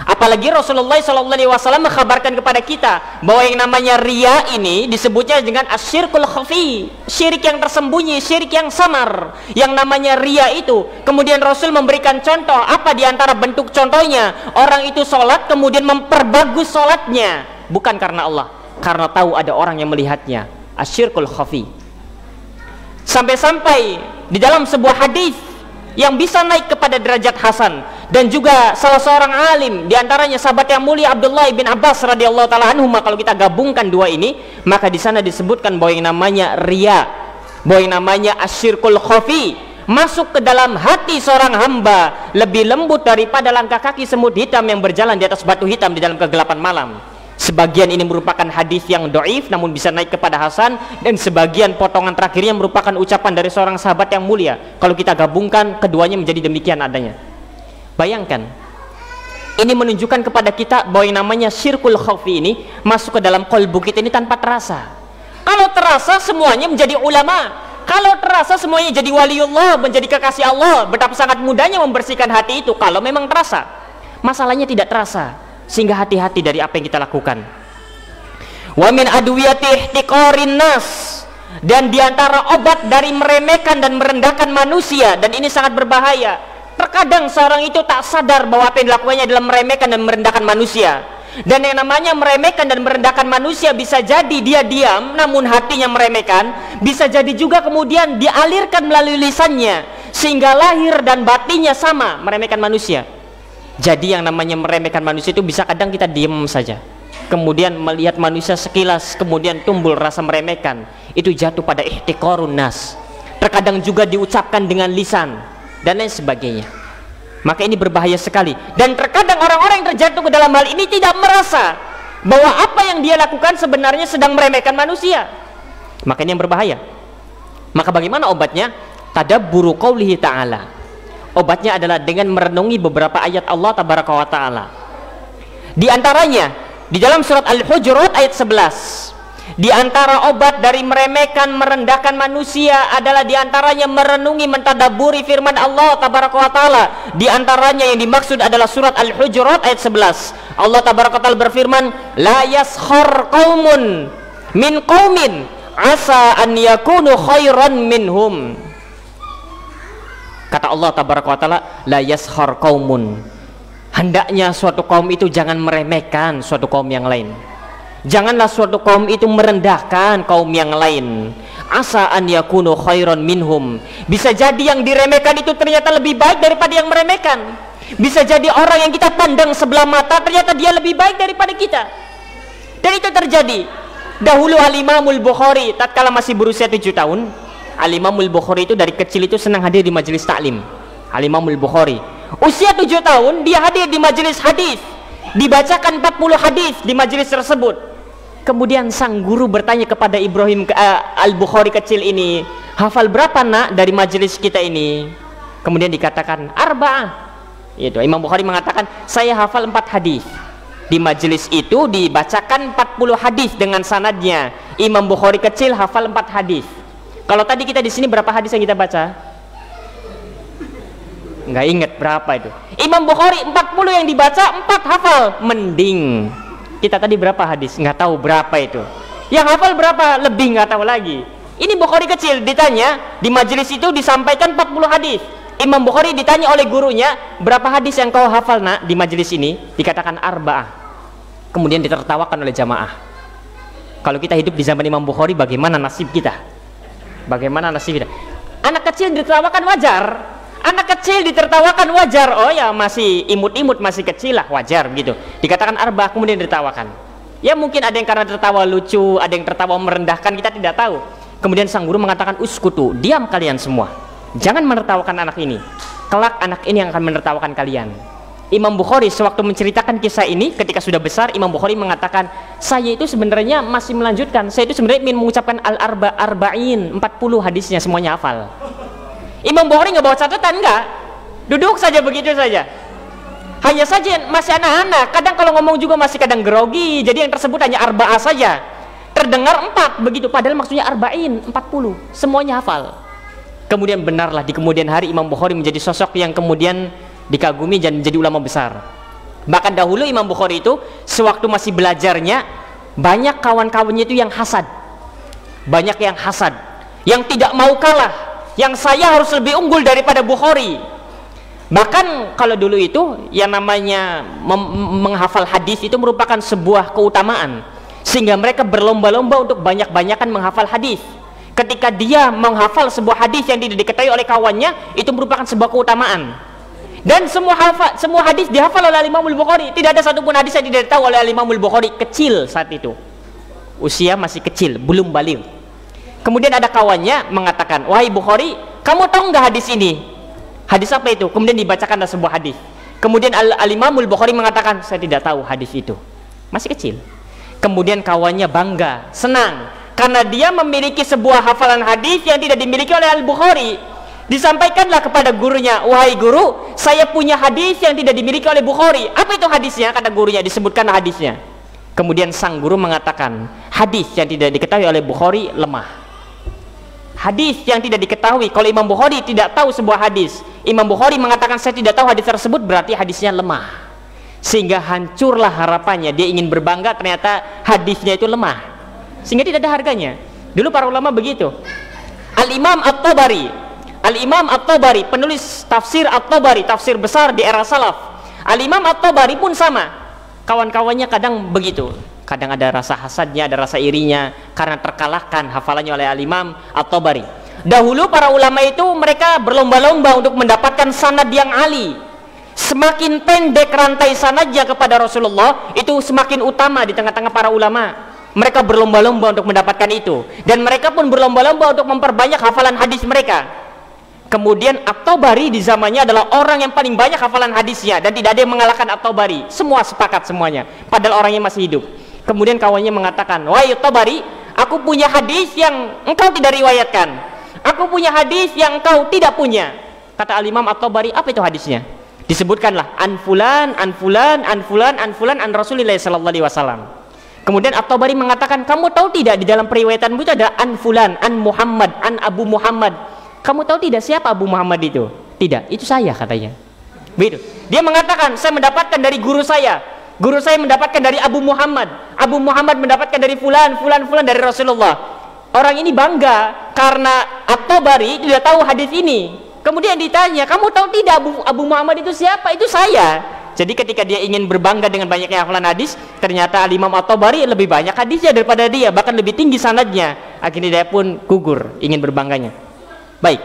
Apalagi Rasulullah SAW mengkhabarkan kepada kita bahwa yang namanya ria ini disebutnya dengan asyirkul khafi, syirik yang tersembunyi, syirik yang samar. Yang namanya ria itu, kemudian Rasul memberikan contoh. Apa diantara bentuk contohnya? Orang itu sholat kemudian memperbagus sholatnya, bukan karena Allah, karena tahu ada orang yang melihatnya. Asyirkul khafi. Sampai-sampai di dalam sebuah hadis yang bisa naik kepada derajat hasan, dan juga salah seorang alim diantaranya sahabat yang mulia Abdullah bin Abbas radhiyallahu taala anhu, kalau kita gabungkan dua ini, maka di sana disebutkan bahwa yang namanya ria, bahwa yang namanya asyirkul khafi masuk ke dalam hati seorang hamba lebih lembut daripada langkah kaki semut hitam yang berjalan di atas batu hitam di dalam kegelapan malam. Sebagian ini merupakan hadis yang dhaif namun bisa naik kepada hasan, dan sebagian potongan terakhirnya merupakan ucapan dari seorang sahabat yang mulia. Kalau kita gabungkan keduanya menjadi demikian adanya. Bayangkan, ini menunjukkan kepada kita bahwa yang namanya syirkul khafi ini masuk ke dalam qalbu kita ini tanpa terasa. Kalau terasa semuanya menjadi ulama, kalau terasa semuanya jadi waliullah, menjadi kekasih Allah. Betapa sangat mudahnya membersihkan hati itu kalau memang terasa. Masalahnya tidak terasa, sehingga hati-hati dari apa yang kita lakukan. Wa min adwiyati ihtiqarin nas, dan diantara obat dari meremehkan dan merendahkan manusia, dan ini sangat berbahaya, Terkadang seorang itu tak sadar bahwa apa yang dilakukannya adalah meremehkan dan merendahkan manusia. Dan yang namanya meremehkan dan merendahkan manusia bisa jadi dia diam namun hatinya meremehkan, bisa jadi juga kemudian dialirkan melalui lisannya sehingga lahir dan batinnya sama meremehkan manusia. Jadi yang namanya meremehkan manusia itu bisa kadang kita diam saja, kemudian melihat manusia sekilas kemudian timbul rasa meremehkan, itu jatuh pada ihtiqarun nas. Terkadang juga diucapkan dengan lisan dan lain sebagainya. Maka ini berbahaya sekali. Dan terkadang orang-orang yang terjatuh ke dalam hal ini tidak merasa bahwa apa yang dia lakukan sebenarnya sedang meremehkan manusia. Maka ini yang berbahaya. Maka bagaimana obatnya? Tadabburu qaulihi ta'ala. Obatnya adalah dengan merenungi beberapa ayat Allah tabaraka wa ta'ala. Di antaranya di dalam surat Al-Hujurat ayat 11. Di antara obat dari meremehkan, merendahkan manusia adalah di antaranya merenungi, mentadaburi firman Allah tabaraka wa taala. Di antaranya yang dimaksud adalah surat Al-Hujurat ayat 11. Allah tabaraka wa taala berfirman, "La yaskhar qaumun min qaumin asa an yakunu khairan minhum." Kata Allah tabaraka wa taala, "La yaskhar qaumun." Hendaknya suatu kaum itu jangan meremehkan suatu kaum yang lain. Janganlah suatu kaum itu merendahkan kaum yang lain. Asa an yakunu khairan minhum. Bisa jadi yang diremehkan itu ternyata lebih baik daripada yang meremehkan. Bisa jadi orang yang kita pandang sebelah mata ternyata dia lebih baik daripada kita. Dan itu terjadi. Dahulu Al-Imamul Bukhari tatkala masih berusia 7 tahun, Al-Imamul Bukhari itu dari kecil itu senang hadir di majelis taklim. Al-Imamul Bukhari usia 7 tahun dia hadir di majelis hadis. Dibacakan 40 hadis di majelis tersebut. Kemudian sang guru bertanya kepada Ibrahim Al-Bukhari kecil ini, hafal berapa nak dari majelis kita ini? Kemudian dikatakan arba'ah. Itu Imam Bukhari mengatakan saya hafal 4 hadis. Di majelis itu dibacakan 40 hadis dengan sanadnya. Imam Bukhari kecil hafal 4 hadis. Kalau tadi kita di sini berapa hadis yang kita baca? Nggak ingat berapa itu. Imam Bukhari 40 yang dibaca 4 hafal. Mending kita tadi berapa hadis? Nggak tahu berapa itu. Yang hafal berapa? Lebih nggak tahu lagi. Ini Bukhari kecil ditanya di majelis itu disampaikan 40 hadis. Imam Bukhari ditanya oleh gurunya, berapa hadis yang kau hafal nak di majelis ini? Dikatakan arba'ah. Kemudian ditertawakan oleh jamaah. Kalau kita hidup di zaman Imam Bukhari, bagaimana nasib kita? Bagaimana nasib kita? Anak kecil ditertawakan wajar. Anak kecil ditertawakan wajar. Oh ya masih imut-imut, masih kecil lah, wajar begitu. Dikatakan arba'ah kemudian ditertawakan. Ya mungkin ada yang karena tertawa lucu, ada yang tertawa merendahkan, kita tidak tahu. Kemudian sang guru mengatakan uskutu, diam kalian semua. Jangan menertawakan anak ini. Kelak anak ini yang akan menertawakan kalian. Imam Bukhari sewaktu menceritakan kisah ini ketika sudah besar, Imam Bukhari mengatakan, saya itu sebenarnya masih melanjutkan. Saya itu sebenarnya ingin mengucapkan al-arba'in, 40 hadisnya semuanya hafal. Imam Bukhari nggak bawa catatan, enggak. Duduk saja begitu saja. Hanya saja masih anak-anak. Kadang kalau ngomong juga masih kadang grogi. Jadi yang tersebut hanya arba'ah saja. Terdengar 4 begitu. Padahal maksudnya arba'in, 40. Semuanya hafal. Kemudian benarlah di kemudian hari Imam Bukhari menjadi sosok yang kemudian dikagumi dan menjadi ulama besar. Bahkan dahulu Imam Bukhari itu sewaktu masih belajarnya banyak kawan-kawannya itu yang hasad. Banyak yang hasad. Yang tidak mau kalah. Yang saya harus lebih unggul daripada Bukhari. Bahkan kalau dulu itu yang namanya menghafal hadis itu merupakan sebuah keutamaan, sehingga mereka berlomba-lomba untuk banyak-banyakan menghafal hadis. Ketika dia menghafal sebuah hadis yang tidak diketahui oleh kawannya, itu merupakan sebuah keutamaan. Dan semua hadis dihafal oleh Imam Bukhari. Tidak ada satupun hadis yang tidak tahu oleh Imam Bukhari. Kecil saat itu, usia masih kecil, belum baligh. Kemudian ada kawannya mengatakan, wahai Bukhari, kamu tahu nggak hadis ini? Hadis apa itu? Kemudian dibacakanlah sebuah hadis. Kemudian Al-Imamul Bukhari mengatakan, saya tidak tahu hadis itu. Masih kecil. Kemudian kawannya bangga, senang, karena dia memiliki sebuah hafalan hadis yang tidak dimiliki oleh Al-Bukhari. Disampaikanlah kepada gurunya, wahai guru, saya punya hadis yang tidak dimiliki oleh Bukhari. Apa itu hadisnya? Kata gurunya, disebutkan hadisnya. Kemudian sang guru mengatakan, hadis yang tidak diketahui oleh Bukhari lemah. Hadis yang tidak diketahui, kalau Imam Bukhari tidak tahu sebuah hadis, Imam Bukhari mengatakan saya tidak tahu hadis tersebut, berarti hadisnya lemah. Sehingga hancurlah harapannya, dia ingin berbangga, ternyata hadisnya itu lemah, sehingga tidak ada harganya. Dulu para ulama begitu. Al-Imam At-Tabari Al-Imam At-Tabari, penulis tafsir At-Tabari, tafsir besar di era salaf. Al-Imam At-Tabari pun sama. Kawan-kawannya kadang begitu. Kadang ada rasa hasadnya, ada rasa irinya karena terkalahkan hafalannya oleh Al-Imam At-Tabari. Dahulu para ulama itu mereka berlomba-lomba untuk mendapatkan sanad yang ali. Semakin pendek rantai sanadnya kepada Rasulullah, itu semakin utama di tengah-tengah para ulama. Mereka berlomba-lomba untuk mendapatkan itu, dan mereka pun berlomba-lomba untuk memperbanyak hafalan hadis mereka. Kemudian At-Tabari di zamannya adalah orang yang paling banyak hafalan hadisnya, dan tidak ada yang mengalahkan At-Tabari. Semua sepakat semuanya, padahal orangnya masih hidup. Kemudian kawannya mengatakan, wahai At-Tabari, aku punya hadis yang engkau tidak riwayatkan. Aku punya hadis yang engkau tidak punya. Kata Al-Imam At-Tabari, apa itu hadisnya? Disebutkanlah an fulan, an fulan, an fulan, an fulan, an Rasulillah sallallahu alaihi wasallam. Kemudian At-Tabari mengatakan, kamu tahu tidak di dalam periwayatanmu itu ada an fulan, an Muhammad, an Abu Muhammad. Kamu tahu tidak siapa Abu Muhammad itu? Tidak, itu saya katanya. Begitu. Dia mengatakan, saya mendapatkan dari guru saya. Guru saya mendapatkan dari Abu Muhammad. Abu Muhammad mendapatkan dari fulan, fulan, fulan dari Rasulullah. Orang ini bangga karena At-Tabari tidak tahu hadis ini. Kemudian ditanya, kamu tahu tidak Abu Muhammad itu siapa? Itu saya. Jadi ketika dia ingin berbangga dengan banyaknya hafalan hadis, ternyata Al-Imam At-Tabari lebih banyak hadisnya daripada dia, bahkan lebih tinggi sanadnya. Akhirnya dia pun gugur ingin berbangganya. Baik.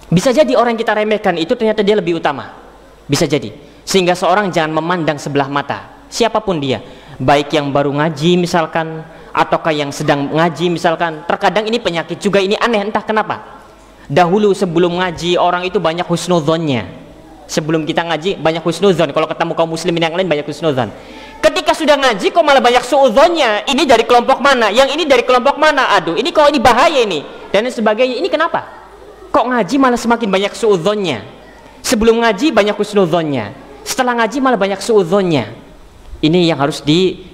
Bisa jadi orang yang kita remehkan itu ternyata dia lebih utama. Bisa jadi. Sehingga seorang jangan memandang sebelah mata, siapapun dia, baik yang baru ngaji misalkan, ataukah yang sedang ngaji misalkan. Terkadang ini penyakit juga, ini aneh entah kenapa. Dahulu sebelum ngaji orang itu banyak husnudzonnya. Sebelum kita ngaji banyak husnudzon, kalau ketemu kaum muslimin yang lain banyak husnudzon. Ketika sudah ngaji kok malah banyak suudzonnya, ini dari kelompok mana, yang ini dari kelompok mana, aduh ini kok ini bahaya ini, dan sebagainya. Ini kenapa? Kok ngaji malah semakin banyak suudzonnya? Sebelum ngaji banyak husnudzonnya, setelah ngaji malah banyak suudzonnya. Ini yang harus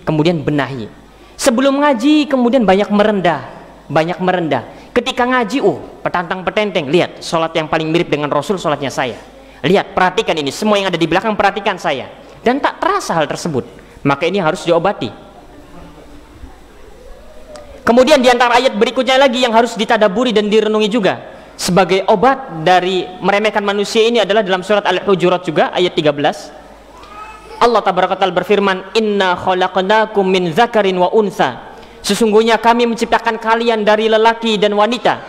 kemudian benahi. Sebelum ngaji kemudian banyak merendah, banyak merendah. Ketika ngaji, petantang petenteng, lihat sholat yang paling mirip dengan Rasul, sholatnya saya. Lihat, perhatikan ini, semua yang ada di belakang perhatikan saya. Dan tak terasa hal tersebut, maka ini harus diobati. Kemudian di antara ayat berikutnya lagi yang harus ditadaburi dan direnungi juga sebagai obat dari meremehkan manusia ini adalah dalam surat Al-Hujurat juga ayat 13. Allah tabaraka ta'ala berfirman, inna khalaqnakum min zakarin wa unsa. Sesungguhnya kami menciptakan kalian dari lelaki dan wanita.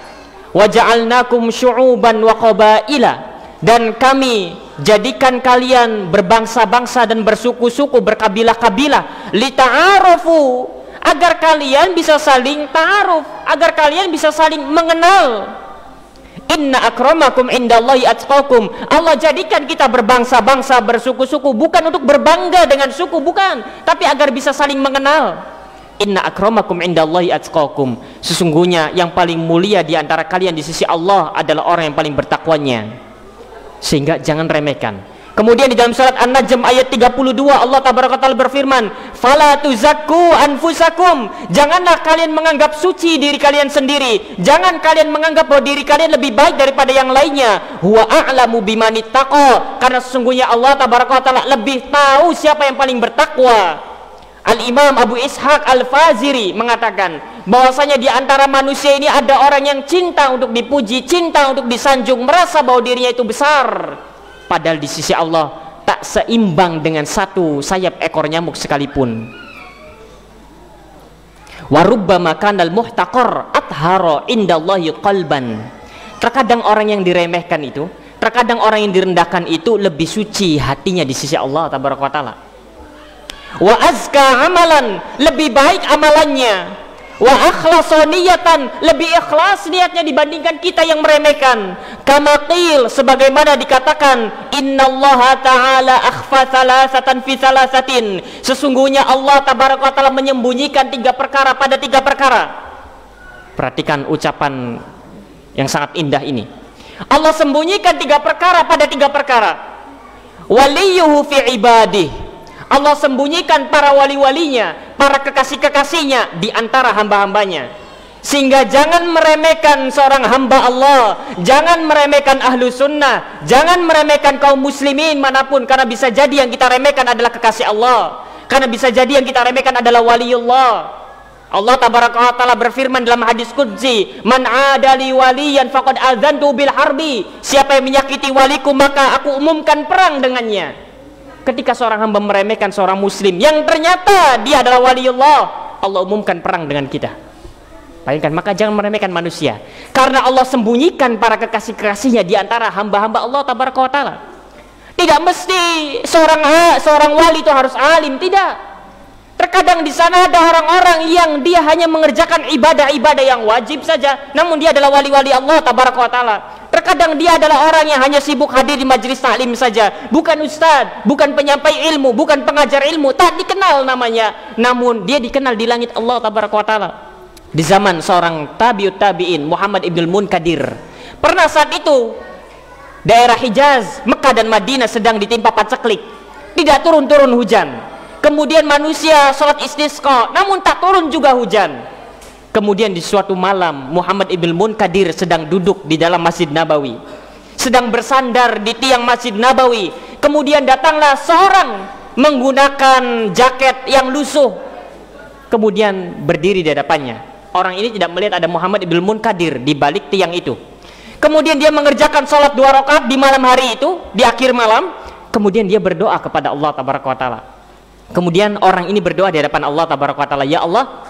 Wa ja'alnakum syu'uban wa qabaila. Dan kami jadikan kalian berbangsa-bangsa dan bersuku-suku, berkabilah-kabilah, lita'arufu, agar kalian bisa saling ta'aruf, agar kalian bisa saling mengenal. Inna akramakum indallahi atqakum. Allah jadikan kita berbangsa-bangsa, bersuku-suku bukan untuk berbangga dengan suku, bukan, tapi agar bisa saling mengenal. Inna akramakum indallahi atqakum. Sesungguhnya yang paling mulia di antara kalian di sisi Allah adalah orang yang paling bertakwanya. Sehingga jangan remehkan. Kemudian di dalam surat An-Najm ayat 32 Allah tabaraka ta'ala berfirman, fala tuzakku anfusakum. Janganlah kalian menganggap suci diri kalian sendiri. Jangan kalian menganggap bahwa diri kalian lebih baik daripada yang lainnya. Huwa a'lamu bimanittaqa. Karena sesungguhnya Allah tabaraka ta'ala lebih tahu siapa yang paling bertakwa. Al-Imam Abu Ishaq Al-Faziri mengatakan bahwasanya di antara manusia ini ada orang yang cinta untuk dipuji, cinta untuk disanjung, merasa bahwa dirinya itu besar, padahal di sisi Allah tak seimbang dengan satu sayap ekor nyamuk sekalipun. Wa rubbama kanal muhtaqar athara indallahi qalban. Terkadang orang yang diremehkan itu, terkadang orang yang direndahkan itu lebih suci hatinya di sisi Allah tabaraka taala. Wa azka amalan, lebih baik amalannya. Wa akhlasa niyatan, lebih ikhlas niatnya dibandingkan kita yang meremehkan. Kama qil, sebagaimana dikatakan, innallaha ta'ala akhfa thalathatan fi thalathatin. Sesungguhnya Allah tabaraka ta'ala menyembunyikan 3 perkara pada 3 perkara. Perhatikan ucapan yang sangat indah ini. Allah sembunyikan 3 perkara pada 3 perkara. Waliyuhu fi ibadih. Allah sembunyikan para wali-walinya, para kekasih-kekasihnya di antara hamba-hambanya. Sehingga jangan meremehkan seorang hamba Allah, jangan meremehkan ahlu sunnah, jangan meremehkan kaum muslimin manapun, karena bisa jadi yang kita remehkan adalah kekasih Allah, karena bisa jadi yang kita remehkan adalah waliullah. Allah tabaraka wa taala berfirman dalam hadis qudsi, "Man adali waliyan faqad adzantu bil harbi." Siapa yang menyakiti waliku maka aku umumkan perang dengannya. Ketika seorang hamba meremehkan seorang muslim yang ternyata dia adalah waliullah, Allah umumkan perang dengan kita. Bayangkan, maka jangan meremehkan manusia. Karena Allah sembunyikan para kekasih-kekasihnya di antara hamba-hamba Allah tabaraka wa taala. Tidak mesti seorang wali itu harus alim, tidak. Terkadang di sana ada orang-orang yang dia hanya mengerjakan ibadah-ibadah yang wajib saja, namun dia adalah wali-wali Allah tabaraka wa taala. Terkadang dia adalah orang yang hanya sibuk hadir di majelis taklim saja, bukan ustadz, bukan penyampai ilmu, bukan pengajar ilmu, tak dikenal namanya, namun dia dikenal di langit Allah tabaraka wa taala. Di zaman seorang tabiut tabiin, Muhammad ibnul Munkadir, pernah saat itu daerah Hijaz, Mekah dan Madinah sedang ditimpa paceklik, tidak turun-turun hujan. Kemudian manusia sholat istisqa, namun tak turun juga hujan. Kemudian di suatu malam, Muhammad ibn Munkadir sedang duduk di dalam Masjid Nabawi, sedang bersandar di tiang Masjid Nabawi. Kemudian datanglah seorang menggunakan jaket yang lusuh, kemudian berdiri di hadapannya. Orang ini tidak melihat ada Muhammad ibn Munkadir di balik tiang itu. Kemudian dia mengerjakan sholat 2 rakaat di malam hari itu, di akhir malam. Kemudian dia berdoa kepada Allah tabaraka wa taala. Kemudian orang ini berdoa di hadapan Allah tabaraka wa taala, "Ya Allah,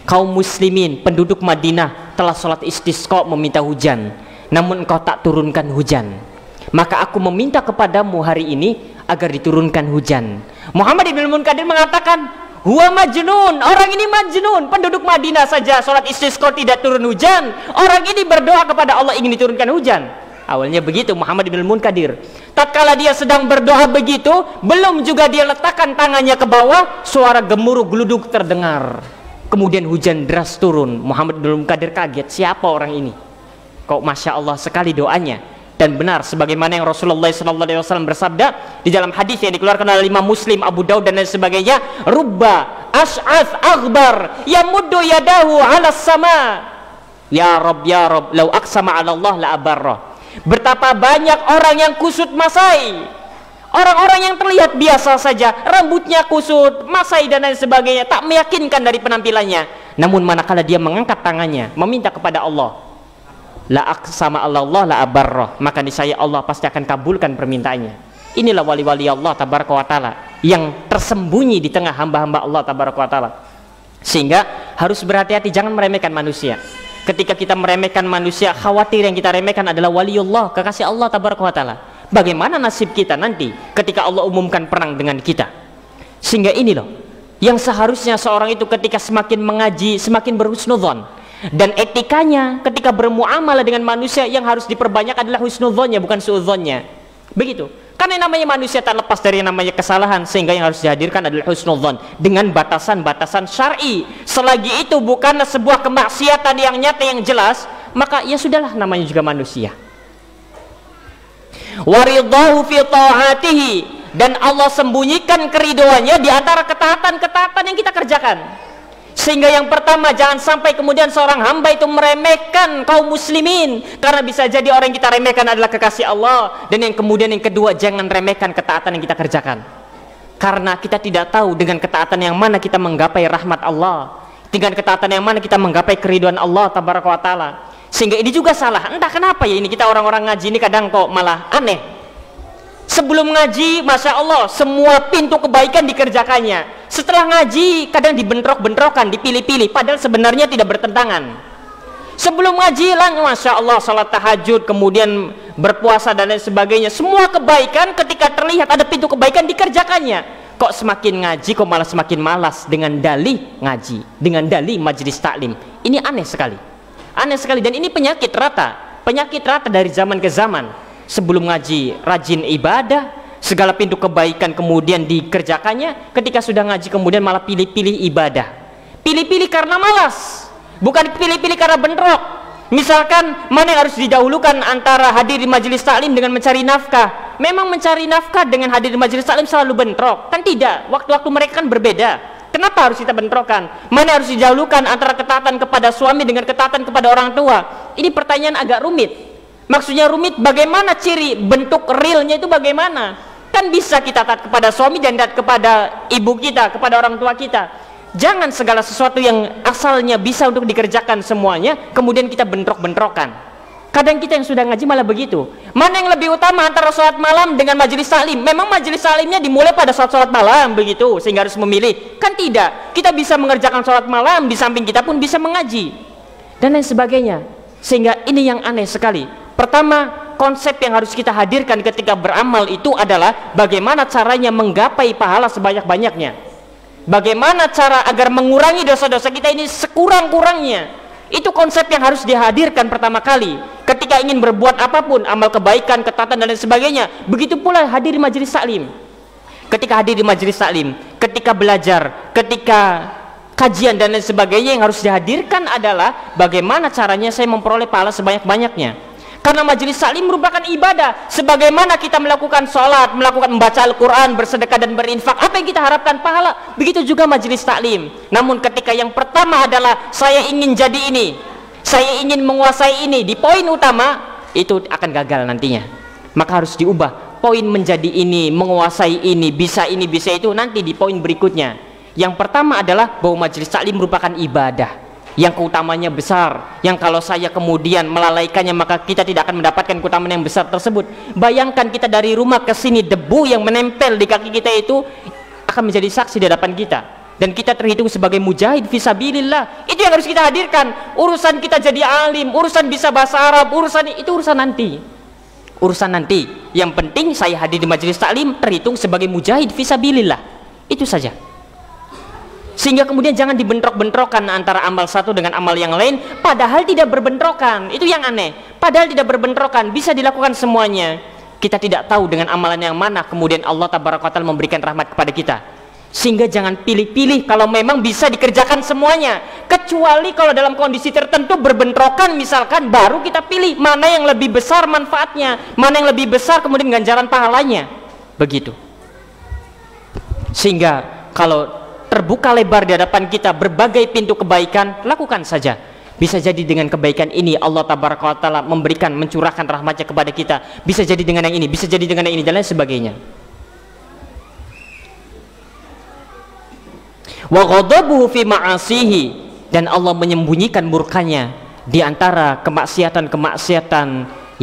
kaum muslimin penduduk Madinah telah sholat istisqa meminta hujan, namun engkau tak turunkan hujan. Maka aku meminta kepadamu hari ini agar diturunkan hujan." Muhammad ibn Munkadir mengatakan, "Huwa majnun, orang ini majnun. Penduduk Madinah saja sholat istisqa tidak turun hujan, orang ini berdoa kepada Allah ingin diturunkan hujan." Awalnya begitu Muhammad ibn Munkadir. Tatkala dia sedang berdoa begitu, belum juga dia letakkan tangannya ke bawah, suara gemuruh geluduk terdengar. Kemudian hujan deras turun. Muhammad ibn Munkadir kaget, siapa orang ini? Kok masya Allah sekali doanya. Dan benar sebagaimana yang Rasulullah SAW bersabda di dalam hadis yang dikeluarkan oleh Imam Muslim, Abu Daud dan lain sebagainya, "Rubba ash'ath aghbar yamuddu yadahu 'alas sama. Ya Rabb ya Rabb, lau aqsama 'ala Allah la abarrah." Betapa banyak orang yang kusut masai, orang-orang yang terlihat biasa saja, rambutnya kusut, masai dan lain sebagainya, tak meyakinkan dari penampilannya. Namun manakala dia mengangkat tangannya meminta kepada Allah, la aqsama 'ala Allah la abarrah, maka niscaya Allah pasti akan kabulkan permintaannya. Inilah wali-wali Allah tabaraka wa taala yang tersembunyi di tengah hamba-hamba Allah tabaraka wa taala. Sehingga harus berhati-hati, jangan meremehkan manusia. Ketika kita meremehkan manusia, khawatir yang kita remehkan adalah waliullah, kekasih Allah tabaraka wa taala. Bagaimana nasib kita nanti ketika Allah umumkan perang dengan kita? Sehingga ini loh yang seharusnya seorang itu ketika semakin mengaji semakin berhusnudzon. Dan etikanya ketika bermuamalah dengan manusia yang harus diperbanyak adalah husnudzonnya, bukan suudzonnya. Begitu. Karena yang namanya manusia tak lepas dari yang namanya kesalahan, sehingga yang harus dihadirkan adalah husnudzon dengan batasan-batasan syar'i. Selagi itu bukanlah sebuah kemaksiatan yang nyata yang jelas, maka ya sudahlah, namanya juga manusia. Waridahu fi ta'atihi, dan Allah sembunyikan keridoannya di antara ketaatan-ketaatan yang kita kerjakan. Sehingga yang pertama, jangan sampai kemudian seorang hamba itu meremehkan kaum muslimin, karena bisa jadi orang yang kita remehkan adalah kekasih Allah. Dan yang kemudian yang kedua, jangan remehkan ketaatan yang kita kerjakan, karena kita tidak tahu dengan ketaatan yang mana kita menggapai rahmat Allah, dengan ketaatan yang mana kita menggapai keridhaan Allah tabaraka wa taala. Sehingga ini juga salah. Entah kenapa ya ini kita orang-orang ngaji ini kadang kok malah aneh. Sebelum ngaji, masya Allah, semua pintu kebaikan dikerjakannya. Setelah ngaji, kadang dibentrok-bentrokan, dipilih-pilih, padahal sebenarnya tidak bertentangan. Sebelum ngaji, masya Allah, salat tahajud, kemudian berpuasa dan lain sebagainya. Semua kebaikan ketika terlihat ada pintu kebaikan dikerjakannya. Kok semakin ngaji, kok malah semakin malas dengan dalih ngaji, dengan dalih majelis taklim. Ini aneh sekali. Aneh sekali, dan ini penyakit rata dari zaman ke zaman. Sebelum ngaji rajin ibadah, segala pintu kebaikan kemudian dikerjakannya. Ketika sudah ngaji kemudian malah pilih-pilih ibadah, pilih-pilih karena malas, bukan pilih-pilih karena bentrok. Misalkan mana yang harus didahulukan antara hadir di majelis taklim dengan mencari nafkah. Memang mencari nafkah dengan hadir di majelis taklim selalu bentrok? Kan tidak, waktu-waktu mereka kan berbeda. Kenapa harus kita bentrokan? Mana harus didahulukan antara ketaatan kepada suami dengan ketaatan kepada orang tua? Ini pertanyaan agak rumit. Maksudnya rumit, bagaimana ciri bentuk realnya itu bagaimana? Kan bisa kita taat kepada suami dan taat kepada ibu kita, kepada orang tua kita. Jangan segala sesuatu yang asalnya bisa untuk dikerjakan semuanya kemudian kita bentrok-bentrokan. Kadang kita yang sudah ngaji malah begitu. Mana yang lebih utama antara sholat malam dengan majelis taklim? Memang majelis taklimnya dimulai pada sholat malam begitu, sehingga harus memilih. Kan tidak. Kita bisa mengerjakan sholat malam, di samping kita pun bisa mengaji dan lain sebagainya. Sehingga ini yang aneh sekali. Pertama, konsep yang harus kita hadirkan ketika beramal itu adalah bagaimana caranya menggapai pahala sebanyak-banyaknya. Bagaimana cara agar mengurangi dosa-dosa kita ini sekurang-kurangnya. Itu konsep yang harus dihadirkan pertama kali ketika ingin berbuat apapun, amal kebaikan, ketaatan dan lain sebagainya. Begitu pula hadir di majelis taklim. Ketika hadir di majelis taklim, ketika belajar, ketika kajian dan lain sebagainya, yang harus dihadirkan adalah bagaimana caranya saya memperoleh pahala sebanyak-banyaknya. Karena majelis taklim merupakan ibadah. Sebagaimana kita melakukan sholat, melakukan membaca Al-Quran, bersedekah dan berinfak, apa yang kita harapkan pahala, begitu juga majelis taklim. Namun ketika yang pertama adalah saya ingin jadi ini, saya ingin menguasai ini, di poin utama itu akan gagal nantinya. Maka harus diubah poin menjadi ini, menguasai ini, bisa itu nanti di poin berikutnya. Yang pertama adalah bahwa majelis taklim merupakan ibadah yang keutamanya besar, yang kalau saya kemudian melalaikannya maka kita tidak akan mendapatkan keutamaan yang besar tersebut. Bayangkan kita dari rumah ke sini, debu yang menempel di kaki kita itu akan menjadi saksi di hadapan kita, dan kita terhitung sebagai mujahid fisabilillah. Itu yang harus kita hadirkan. Urusan kita jadi alim, urusan bisa bahasa Arab, urusan itu urusan nanti. Urusan nanti. Yang penting saya hadir di majelis taklim terhitung sebagai mujahid fisabilillah. Itu saja. Sehingga kemudian jangan dibentrok-bentrokan antara amal satu dengan amal yang lain, padahal tidak berbentrokan. Itu yang aneh. Padahal tidak berbentrokan, bisa dilakukan semuanya. Kita tidak tahu dengan amalan yang mana kemudian Allah Tabaraka wa Ta'ala memberikan rahmat kepada kita. Sehingga jangan pilih-pilih kalau memang bisa dikerjakan semuanya. Kecuali kalau dalam kondisi tertentu berbentrokan misalkan, baru kita pilih mana yang lebih besar manfaatnya, mana yang lebih besar kemudian ganjaran pahalanya. Begitu. Sehingga kalau terbuka lebar di hadapan kita berbagai pintu kebaikan, lakukan saja. Bisa jadi dengan kebaikan ini Allah Tabaraka wa Ta'ala memberikan, mencurahkan rahmatnya kepada kita. Bisa jadi dengan yang ini, bisa jadi dengan yang ini dan lain sebagainya. Wa ghadabuhu fi ma'asihi, dan Allah menyembunyikan murkanya di antara kemaksiatan-kemaksiatan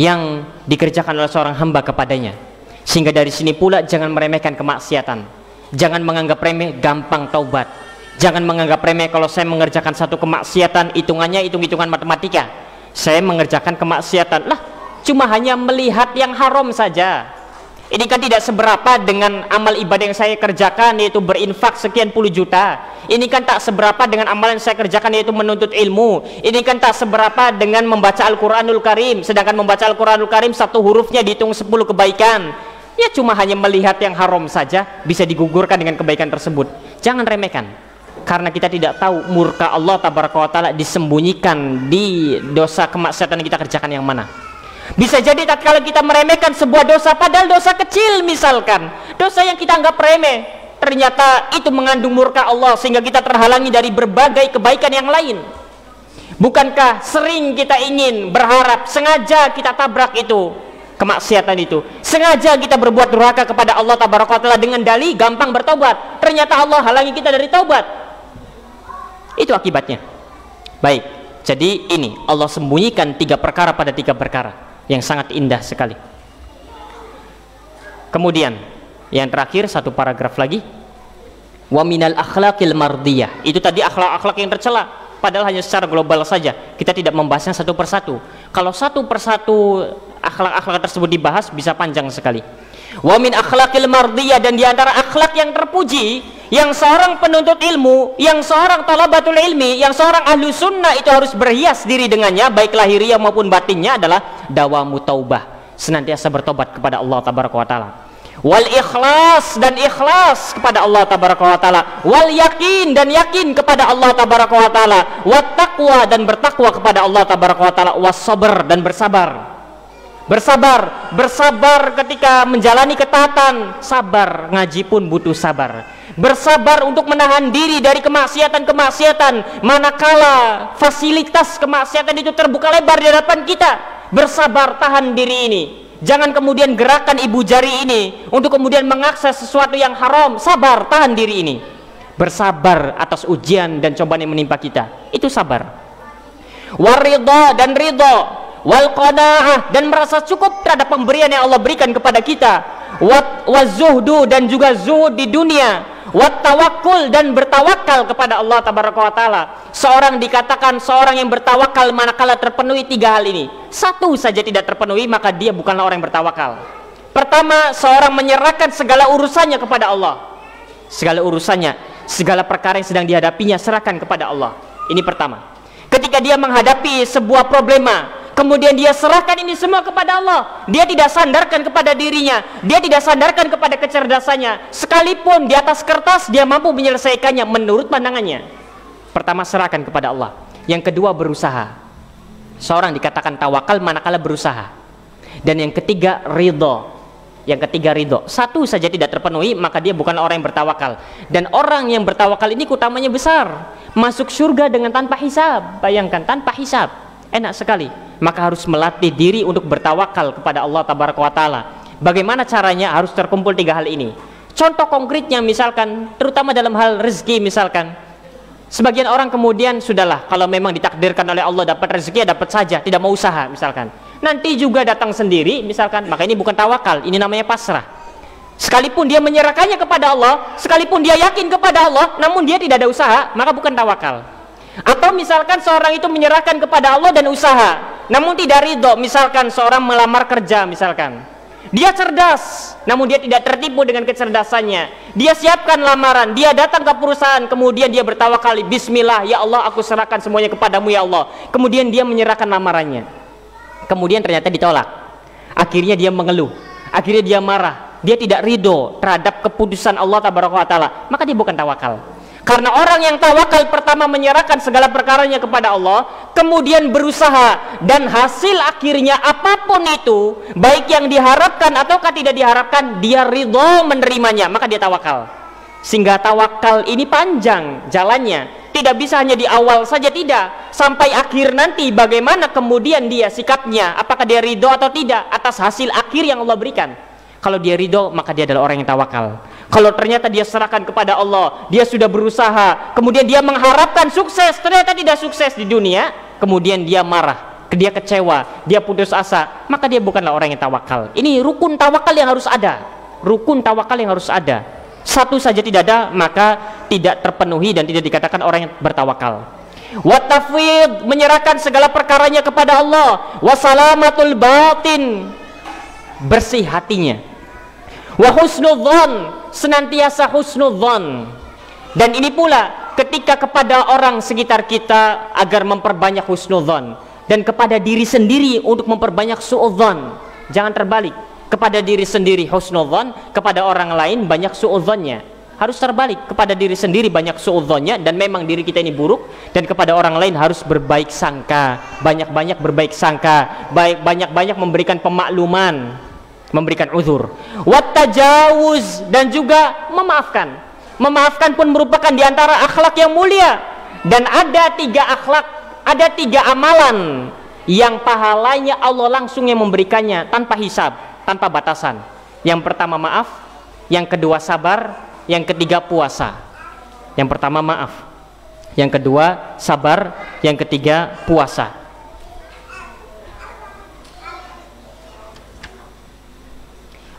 yang dikerjakan oleh seorang hamba kepadanya. Sehingga dari sini pula jangan meremehkan kemaksiatan. Jangan menganggap remeh gampang taubat. Jangan menganggap remeh kalau saya mengerjakan satu kemaksiatan, hitungannya hitung-hitungan matematika. Saya mengerjakan kemaksiatan, lah cuma hanya melihat yang haram saja. Ini kan tidak seberapa dengan amal ibadah yang saya kerjakan, yaitu berinfak sekian puluh juta. Ini kan tak seberapa dengan amal yang saya kerjakan, yaitu menuntut ilmu. Ini kan tak seberapa dengan membaca Al-Quranul Karim. Sedangkan membaca Al-Quranul Karim satu hurufnya dihitung 10 kebaikan. Ya cuma hanya melihat yang haram saja bisa digugurkan dengan kebaikan tersebut. Jangan remehkan, karena kita tidak tahu murka Allah Tabaraka wa Ta'ala disembunyikan di dosa kemaksiatan yang kita kerjakan yang mana. Bisa jadi tatkala kita meremehkan sebuah dosa, padahal dosa kecil misalkan, dosa yang kita anggap remeh, ternyata itu mengandung murka Allah sehingga kita terhalangi dari berbagai kebaikan yang lain. Bukankah sering kita ingin berharap, sengaja kita tabrak itu kemaksiatan itu, sengaja kita berbuat durhaka kepada Allah Tabaraka wa Ta'ala dengan dalih gampang bertobat, ternyata Allah halangi kita dari taubat. Itu akibatnya. Baik, jadi ini Allah sembunyikan 3 perkara pada 3 perkara yang sangat indah sekali. Kemudian yang terakhir, satu paragraf lagi, wa minal akhlaqil mardiyah. Itu tadi akhlak-akhlak yang tercela, padahal hanya secara global saja, kita tidak membahasnya satu persatu. Kalau satu persatu akhlak-akhlak tersebut dibahas bisa panjang sekali. Wa min akhlaqil mardiyah, dan di antara akhlak yang terpuji yang seorang penuntut ilmu, yang seorang talabatul ilmi, yang seorang ahlu sunnah itu harus berhias diri dengannya, baik lahiriah maupun batinnya, adalah dawamu taubah, senantiasa bertobat kepada Allah Tabaraka wa Ta'ala. Wal ikhlas, dan ikhlas kepada Allah Tabaraka wa Ta'ala. Wal yakin, dan yakin kepada Allah Tabaraka wa Ta'ala. Wat taqwa, dan bertakwa kepada Allah Tabaraka wa Ta'ala. Was sabr, dan bersabar. Bersabar ketika menjalani ketaatan, sabar, ngaji pun butuh sabar. Bersabar untuk menahan diri dari kemaksiatan-kemaksiatan manakala fasilitas kemaksiatan itu terbuka lebar di hadapan kita. Bersabar, tahan diri ini. Jangan kemudian gerakan ibu jari ini untuk kemudian mengakses sesuatu yang haram. Sabar, tahan diri ini. bersabar atas ujian dan cobaan yang menimpa kita, itu sabar. Waridha, dan ridha, wal qanaah, dan merasa cukup terhadap pemberian yang Allah berikan kepada kita, wazuhdu, dan juga zuhud di dunia, wattawakkul, dan bertawakal kepada Allah tabaraka wa taala. Seorang dikatakan seorang yang bertawakal manakala terpenuhi 3 hal ini. Satu saja tidak terpenuhi, maka dia bukanlah orang yang bertawakal. Pertama, seorang menyerahkan segala urusannya kepada Allah. Segala urusannya, segala perkara yang sedang dihadapinya serahkan kepada Allah. Ini pertama. Ketika dia menghadapi sebuah problema, kemudian dia serahkan ini semua kepada Allah. Dia tidak sandarkan kepada dirinya, dia tidak sandarkan kepada kecerdasannya. Sekalipun di atas kertas dia mampu menyelesaikannya menurut pandangannya. Pertama, serahkan kepada Allah. Yang kedua, berusaha. Seorang dikatakan tawakal manakala berusaha. Dan yang ketiga, ridho. Yang ketiga, ridho. Satu saja tidak terpenuhi, maka dia bukan orang yang bertawakal. Dan orang yang bertawakal ini utamanya besar, masuk surga dengan tanpa hisab. Bayangkan, tanpa hisab, enak sekali. Maka harus melatih diri untuk bertawakal kepada Allah tabaraka wa taala. Bagaimana caranya? Harus terkumpul 3 hal ini. Contoh konkretnya misalkan, terutama dalam hal rezeki misalkan, sebagian orang kemudian sudahlah, kalau memang ditakdirkan oleh Allah dapat rezeki ya dapat saja, tidak mau usaha misalkan. Nanti juga datang sendiri misalkan, maka ini bukan tawakal, ini namanya pasrah. Sekalipun dia menyerahkannya kepada Allah, sekalipun dia yakin kepada Allah, namun dia tidak ada usaha, maka bukan tawakal. Atau misalkan seorang itu menyerahkan kepada Allah dan usaha, namun tidak ridho. Misalkan seorang melamar kerja misalkan, dia cerdas, namun dia tidak tertipu dengan kecerdasannya. Dia siapkan lamaran, dia datang ke perusahaan, kemudian dia bertawakal, bismillah, ya Allah aku serahkan semuanya kepadamu ya Allah. Kemudian dia menyerahkan lamarannya, kemudian ternyata ditolak. Akhirnya dia mengeluh, akhirnya dia marah, dia tidak ridho terhadap keputusan Allah tabaraka wa taala, maka dia bukan tawakal. Karena orang yang tawakal pertama menyerahkan segala perkaranya kepada Allah, kemudian berusaha, dan hasil akhirnya apapun itu, baik yang diharapkan ataukah tidak diharapkan, dia ridho menerimanya, maka dia tawakal. Sehingga tawakal ini panjang jalannya, tidak bisa hanya di awal saja, tidak, sampai akhir nanti bagaimana kemudian dia sikapnya, apakah dia ridho atau tidak atas hasil akhir yang Allah berikan. Kalau dia ridho, maka dia adalah orang yang tawakal. Kalau ternyata dia serahkan kepada Allah, dia sudah berusaha, kemudian dia mengharapkan sukses, ternyata tidak sukses di dunia, kemudian dia marah, dia kecewa, dia putus asa, maka dia bukanlah orang yang tawakal. Ini rukun tawakal yang harus ada. Rukun tawakal yang harus ada. Satu saja tidak ada, maka tidak terpenuhi dan tidak dikatakan orang yang bertawakal. Wa tafwid, menyerahkan segala perkaranya kepada Allah. Wa salamatul batin, bersih hatinya. Wa husnudzon, senantiasa husnudzon. Dan ini pula ketika kepada orang sekitar kita agar memperbanyak husnudzon, dan kepada diri sendiri untuk memperbanyak suudzon. Jangan terbalik, kepada diri sendiri husnudzon, kepada orang lain banyak suudzonnya. Harus terbalik, kepada diri sendiri banyak suudzonnya dan memang diri kita ini buruk, dan kepada orang lain harus berbaik sangka, banyak-banyak berbaik sangka, banyak-banyak memberikan pemakluman, memberikan uzur. Wat tajawuz, dan juga memaafkan. Memaafkan pun merupakan diantara akhlak yang mulia. Dan ada 3 akhlak, ada 3 amalan yang pahalanya Allah langsung yang memberikannya tanpa hisab, tanpa batasan. Yang pertama maaf, yang kedua sabar, yang ketiga puasa. Yang pertama maaf, yang kedua sabar, yang ketiga puasa.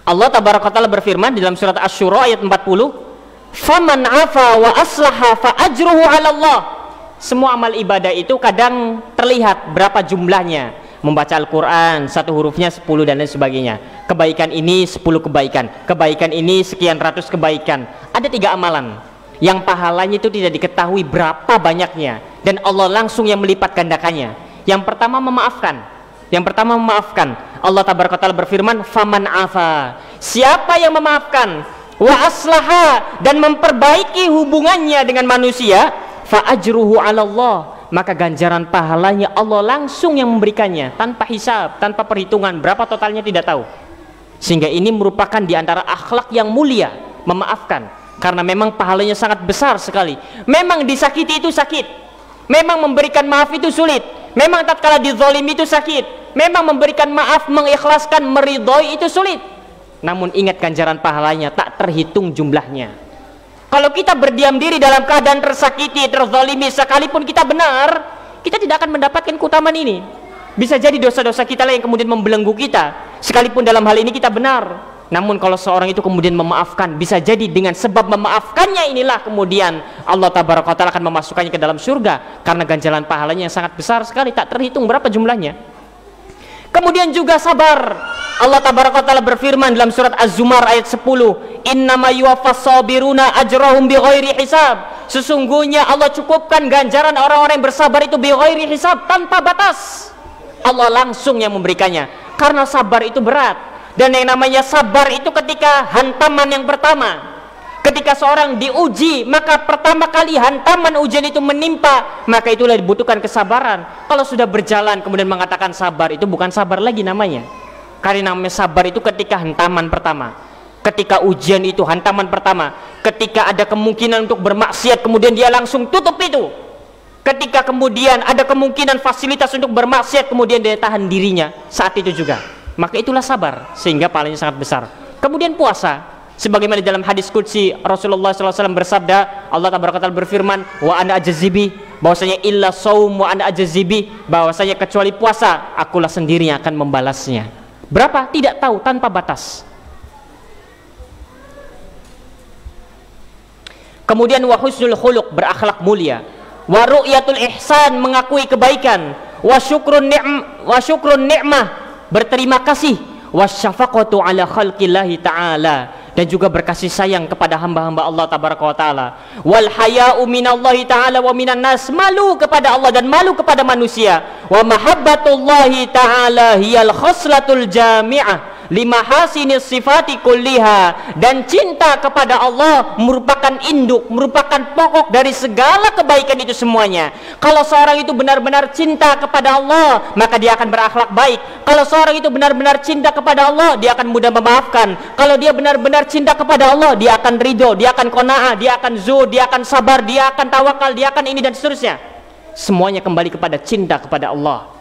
Allah tabaraka taala berfirman di dalam surat Asy-Syura ayat 40, "Faman 'afa wa aslaha fa ajruhu 'ala Allah." Semua amal ibadah itu kadang terlihat berapa jumlahnya. Membaca Al-Qur'an, 1 hurufnya 10 dan lain sebagainya. Kebaikan ini 10 kebaikan. Kebaikan ini sekian ratus kebaikan. Ada 3 amalan yang pahalanya itu tidak diketahui berapa banyaknya, dan Allah langsung yang melipat gandakannya. Yang pertama memaafkan. Yang pertama memaafkan. Allah tabaraka taala berfirman, "Faman 'afa." Siapa yang memaafkan, wa aslaha, dan memperbaiki hubungannya dengan manusia, fa ajruhu 'ala Allah, maka ganjaran pahalanya Allah langsung yang memberikannya tanpa hisab, tanpa perhitungan berapa totalnya tidak tahu. Sehingga ini merupakan di antara akhlak yang mulia, memaafkan, karena memang pahalanya sangat besar sekali. Memang disakiti itu sakit, memang memberikan maaf itu sulit, memang tatkala dizalimi itu sakit, memang memberikan maaf, mengikhlaskan, meridhoi itu sulit. Namun ingat ganjaran pahalanya tak terhitung jumlahnya. Kalau kita berdiam diri dalam keadaan tersakiti, terzalimi, sekalipun kita benar, kita tidak akan mendapatkan keutamaan ini. Bisa jadi dosa-dosa kita lah yang kemudian membelenggu kita, sekalipun dalam hal ini kita benar. Namun kalau seorang itu kemudian memaafkan, bisa jadi dengan sebab memaafkannya inilah kemudian Allah Tabaraka wa Ta'ala akan memasukkannya ke dalam surga, karena ganjaran pahalanya yang sangat besar sekali, tak terhitung berapa jumlahnya. Kemudian juga sabar. Allah Tabaraka wa Ta'ala berfirman dalam surat Az-Zumar ayat 10, innama yuwaffas sabiruna ajrahum bighairi hisab. Sesungguhnya Allah cukupkan ganjaran orang-orang yang bersabar itu bighairi hisab, tanpa batas. Allah langsung yang memberikannya, karena sabar itu berat. Dan yang namanya sabar itu ketika hantaman yang pertama, ketika seorang diuji, maka pertama kali hantaman ujian itu menimpa, maka itulah dibutuhkan kesabaran. Kalau sudah berjalan kemudian mengatakan sabar, itu bukan sabar lagi namanya. Karena namanya sabar itu ketika hantaman pertama, ketika ujian itu hantaman pertama, ketika ada kemungkinan untuk bermaksiat kemudian dia langsung tutup itu, ketika kemudian ada kemungkinan fasilitas untuk bermaksiat kemudian dia tahan dirinya saat itu juga, maka itulah sabar, sehingga pahalanya sangat besar. Kemudian puasa, sebagaimana di dalam hadis qudsi Rasulullah SAW bersabda, Allah Tabaraka Ta'ala berfirman, wa ana ajzibi, bahwasanya illa saum wa ana ajzibi, bahwasanya kecuali puasa akulah sendiri yang akan membalasnya. Berapa? Tidak tahu, tanpa batas. Kemudian wa husnul khuluq, berakhlak mulia, wa ru'yatul ihsan, mengakui kebaikan, wa syukrun ni'mah, berterima kasih, wasyafaqatu ala khalqillahi ta'ala, dan juga berkasih sayang kepada hamba-hamba Allah Tabaraka wa Ta'ala, wal haya'u minallahi ta'ala wa minan nas, malu kepada Allah dan malu kepada manusia, wa mahabbatullahi ta'ala hiyal khoslatul jami'ah lima hasinis sifati kulliha, dan cinta kepada Allah merupakan induk, merupakan pokok dari segala kebaikan itu semuanya. Kalau seorang itu benar-benar cinta kepada Allah, maka dia akan berakhlak baik. Kalau seorang itu benar-benar cinta kepada Allah, dia akan mudah memaafkan. Kalau dia benar-benar cinta kepada Allah, dia akan ridho, dia akan qanaah, dia akan zuhud, dia akan sabar, dia akan tawakal, dia akan ini dan seterusnya. Semuanya kembali kepada cinta kepada Allah.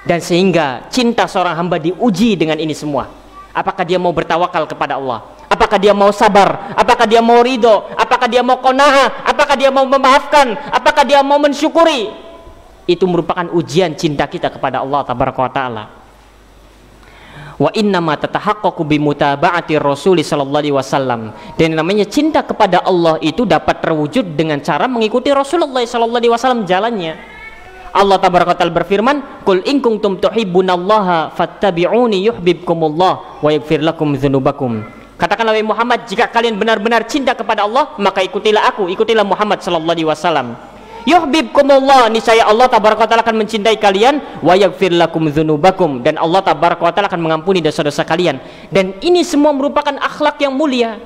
Dan sehingga cinta seorang hamba diuji dengan ini semua. Apakah dia mau bertawakal kepada Allah? Apakah dia mau sabar? Apakah dia mau ridho? Apakah dia mau qanaah? Apakah dia mau memaafkan? Apakah dia mau mensyukuri? Itu merupakan ujian cinta kita kepada Allah Tabaraka wa Ta'ala. Wa innama tatahaqqaqu bimutaba'ati Rasul sallallahu alaihi wasallam. Dan namanya cinta kepada Allah itu dapat terwujud dengan cara mengikuti Rasulullah sallallahu alaihi wasallam jalannya. Allah Tabaraka Ta'ala berfirman, qul in kuntum tuhibbunallaha fattabi'uni yuhibbukumullah wa yaghfir lakum dzunubakum. Katakanlah wahai Muhammad, jika kalian benar-benar cinta kepada Allah, maka ikutilah aku, ikutilah Muhammad sallallahu alaihi wasallam. Yuhibbukumullah, niscaya Allah Tabaraka Ta'ala akan mencintai kalian, wa yaghfir lakum dzunubakum, dan Allah Tabaraka Ta'ala akan mengampuni dosa-dosa kalian. Dan ini semua merupakan akhlak yang mulia.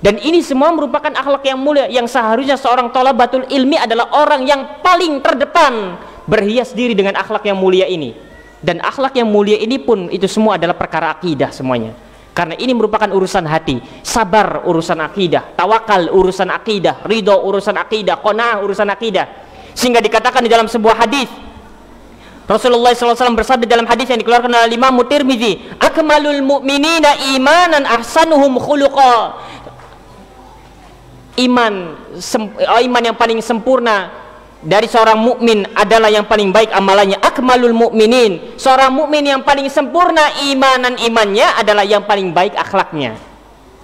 Dan ini semua merupakan akhlak yang mulia, yang seharusnya seorang thalabatul ilmi adalah orang yang paling terdepan berhias diri dengan akhlak yang mulia ini. Dan akhlak yang mulia ini pun itu semua adalah perkara akidah semuanya, karena ini merupakan urusan hati. Sabar urusan akidah, tawakal urusan akidah, ridho urusan akidah, qanaah urusan akidah. Sehingga dikatakan di dalam sebuah hadis, Rasulullah SAW bersabda dalam hadis yang dikeluarkan oleh Imam Tirmizi, akmalul mu'minina imanan ahsanuhum khuluqa. Iman yang paling sempurna dari seorang mukmin adalah yang paling baik amalannya. Akmalul mukminin, seorang mukmin yang paling sempurna imannya adalah yang paling baik akhlaknya.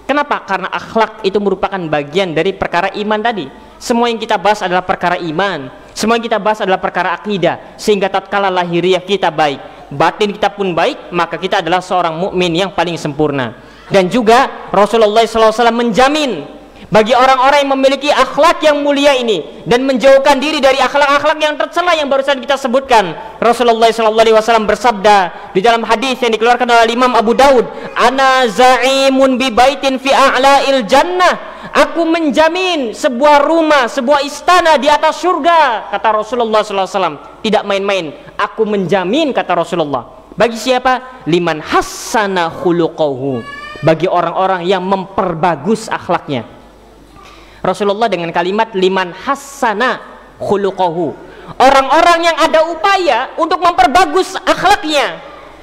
Kenapa? Karena akhlak itu merupakan bagian dari perkara iman tadi. Semua yang kita bahas adalah perkara iman, semua yang kita bahas adalah perkara akidah. Sehingga tatkala lahiriah kita baik, batin kita pun baik, maka kita adalah seorang mukmin yang paling sempurna. Dan juga Rasulullah SAW menjamin bagi orang-orang yang memiliki akhlak yang mulia ini dan menjauhkan diri dari akhlak-akhlak yang tercela yang barusan kita sebutkan. Rasulullah SAW bersabda di dalam hadis yang dikeluarkan oleh Imam Abu Daud, ana za'imun bi baitin fi a'la'il jannah, aku menjamin sebuah rumah, sebuah istana di atas surga, kata Rasulullah SAW. Tidak main-main, aku menjamin, kata Rasulullah. Bagi siapa? Liman hassana khuluquhu, bagi orang-orang yang memperbagus akhlaknya. Rasulullah dengan kalimat liman hassana khuluquhu, orang-orang yang ada upaya untuk memperbagus akhlaknya.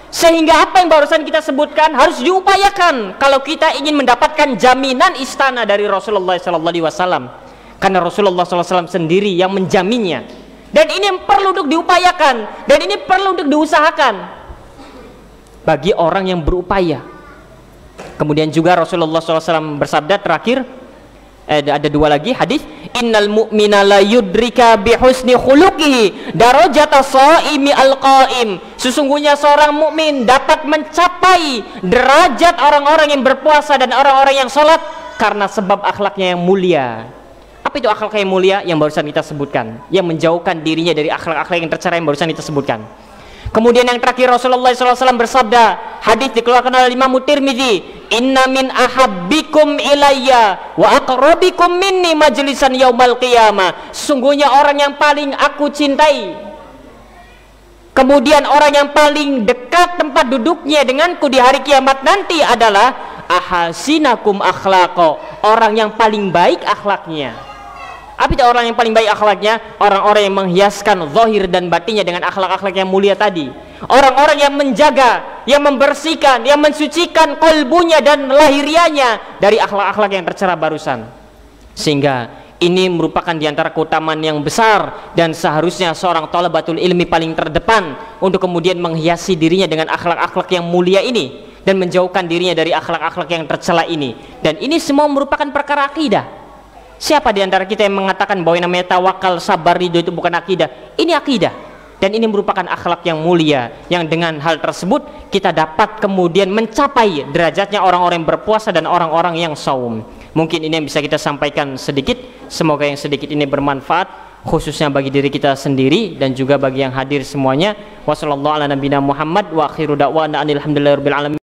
Sehingga apa yang barusan kita sebutkan harus diupayakan kalau kita ingin mendapatkan jaminan istana dari Rasulullah SAW. Karena Rasulullah SAW sendiri yang menjaminnya. Dan ini yang perlu untuk diupayakan, dan ini perlu untuk diusahakan bagi orang yang berupaya. Kemudian juga Rasulullah SAW bersabda terakhir, ada dua lagi hadis, innal mu'mina la yudrika bihusni khuluqihi darajata shaimi alqaim. Sesungguhnya seorang mukmin dapat mencapai derajat orang-orang yang berpuasa dan orang-orang yang sholat karena sebab akhlaknya yang mulia. Apa itu akhlak yang mulia? Yang barusan kita sebutkan, yang menjauhkan dirinya dari akhlak-akhlak yang tercela yang barusan kita sebutkan. Kemudian yang terakhir Rasulullah SAW bersabda, hadis dikeluarkan oleh Imam Tirmidzi, inna min ahabbikum ilayya wa aqrabikum minni majlisan yaumal qiyamah. Sesungguhnya orang yang paling aku cintai, kemudian orang yang paling dekat tempat duduknya denganku di hari kiamat nanti adalah ahasinakum akhlaqo, orang yang paling baik akhlaknya. Apa itu orang yang paling baik akhlaknya? Orang-orang yang menghiaskan zahir dan batinnya dengan akhlak-akhlak yang mulia tadi. Orang-orang yang menjaga, yang membersihkan, yang mensucikan kalbunya dan lahirianya dari akhlak-akhlak yang tercela barusan. Sehingga ini merupakan diantara keutamaan yang besar, dan seharusnya seorang thalabatul ilmi paling terdepan untuk kemudian menghiasi dirinya dengan akhlak-akhlak yang mulia ini dan menjauhkan dirinya dari akhlak-akhlak yang tercela ini. Dan ini semua merupakan perkara akidah. Siapa di antara kita yang mengatakan bahwa yang namanya tawakal, sabar, ridho itu bukan akidah? Ini akidah, dan ini merupakan akhlak yang mulia, yang dengan hal tersebut kita dapat kemudian mencapai derajatnya orang-orang yang berpuasa dan orang-orang yang saum. Mungkin ini yang bisa kita sampaikan sedikit. Semoga yang sedikit ini bermanfaat, khususnya bagi diri kita sendiri dan juga bagi yang hadir semuanya. Wassallallahu ala nabiyina Muhammad wa akhiru da'wana alhamdulillahirabbil alamin.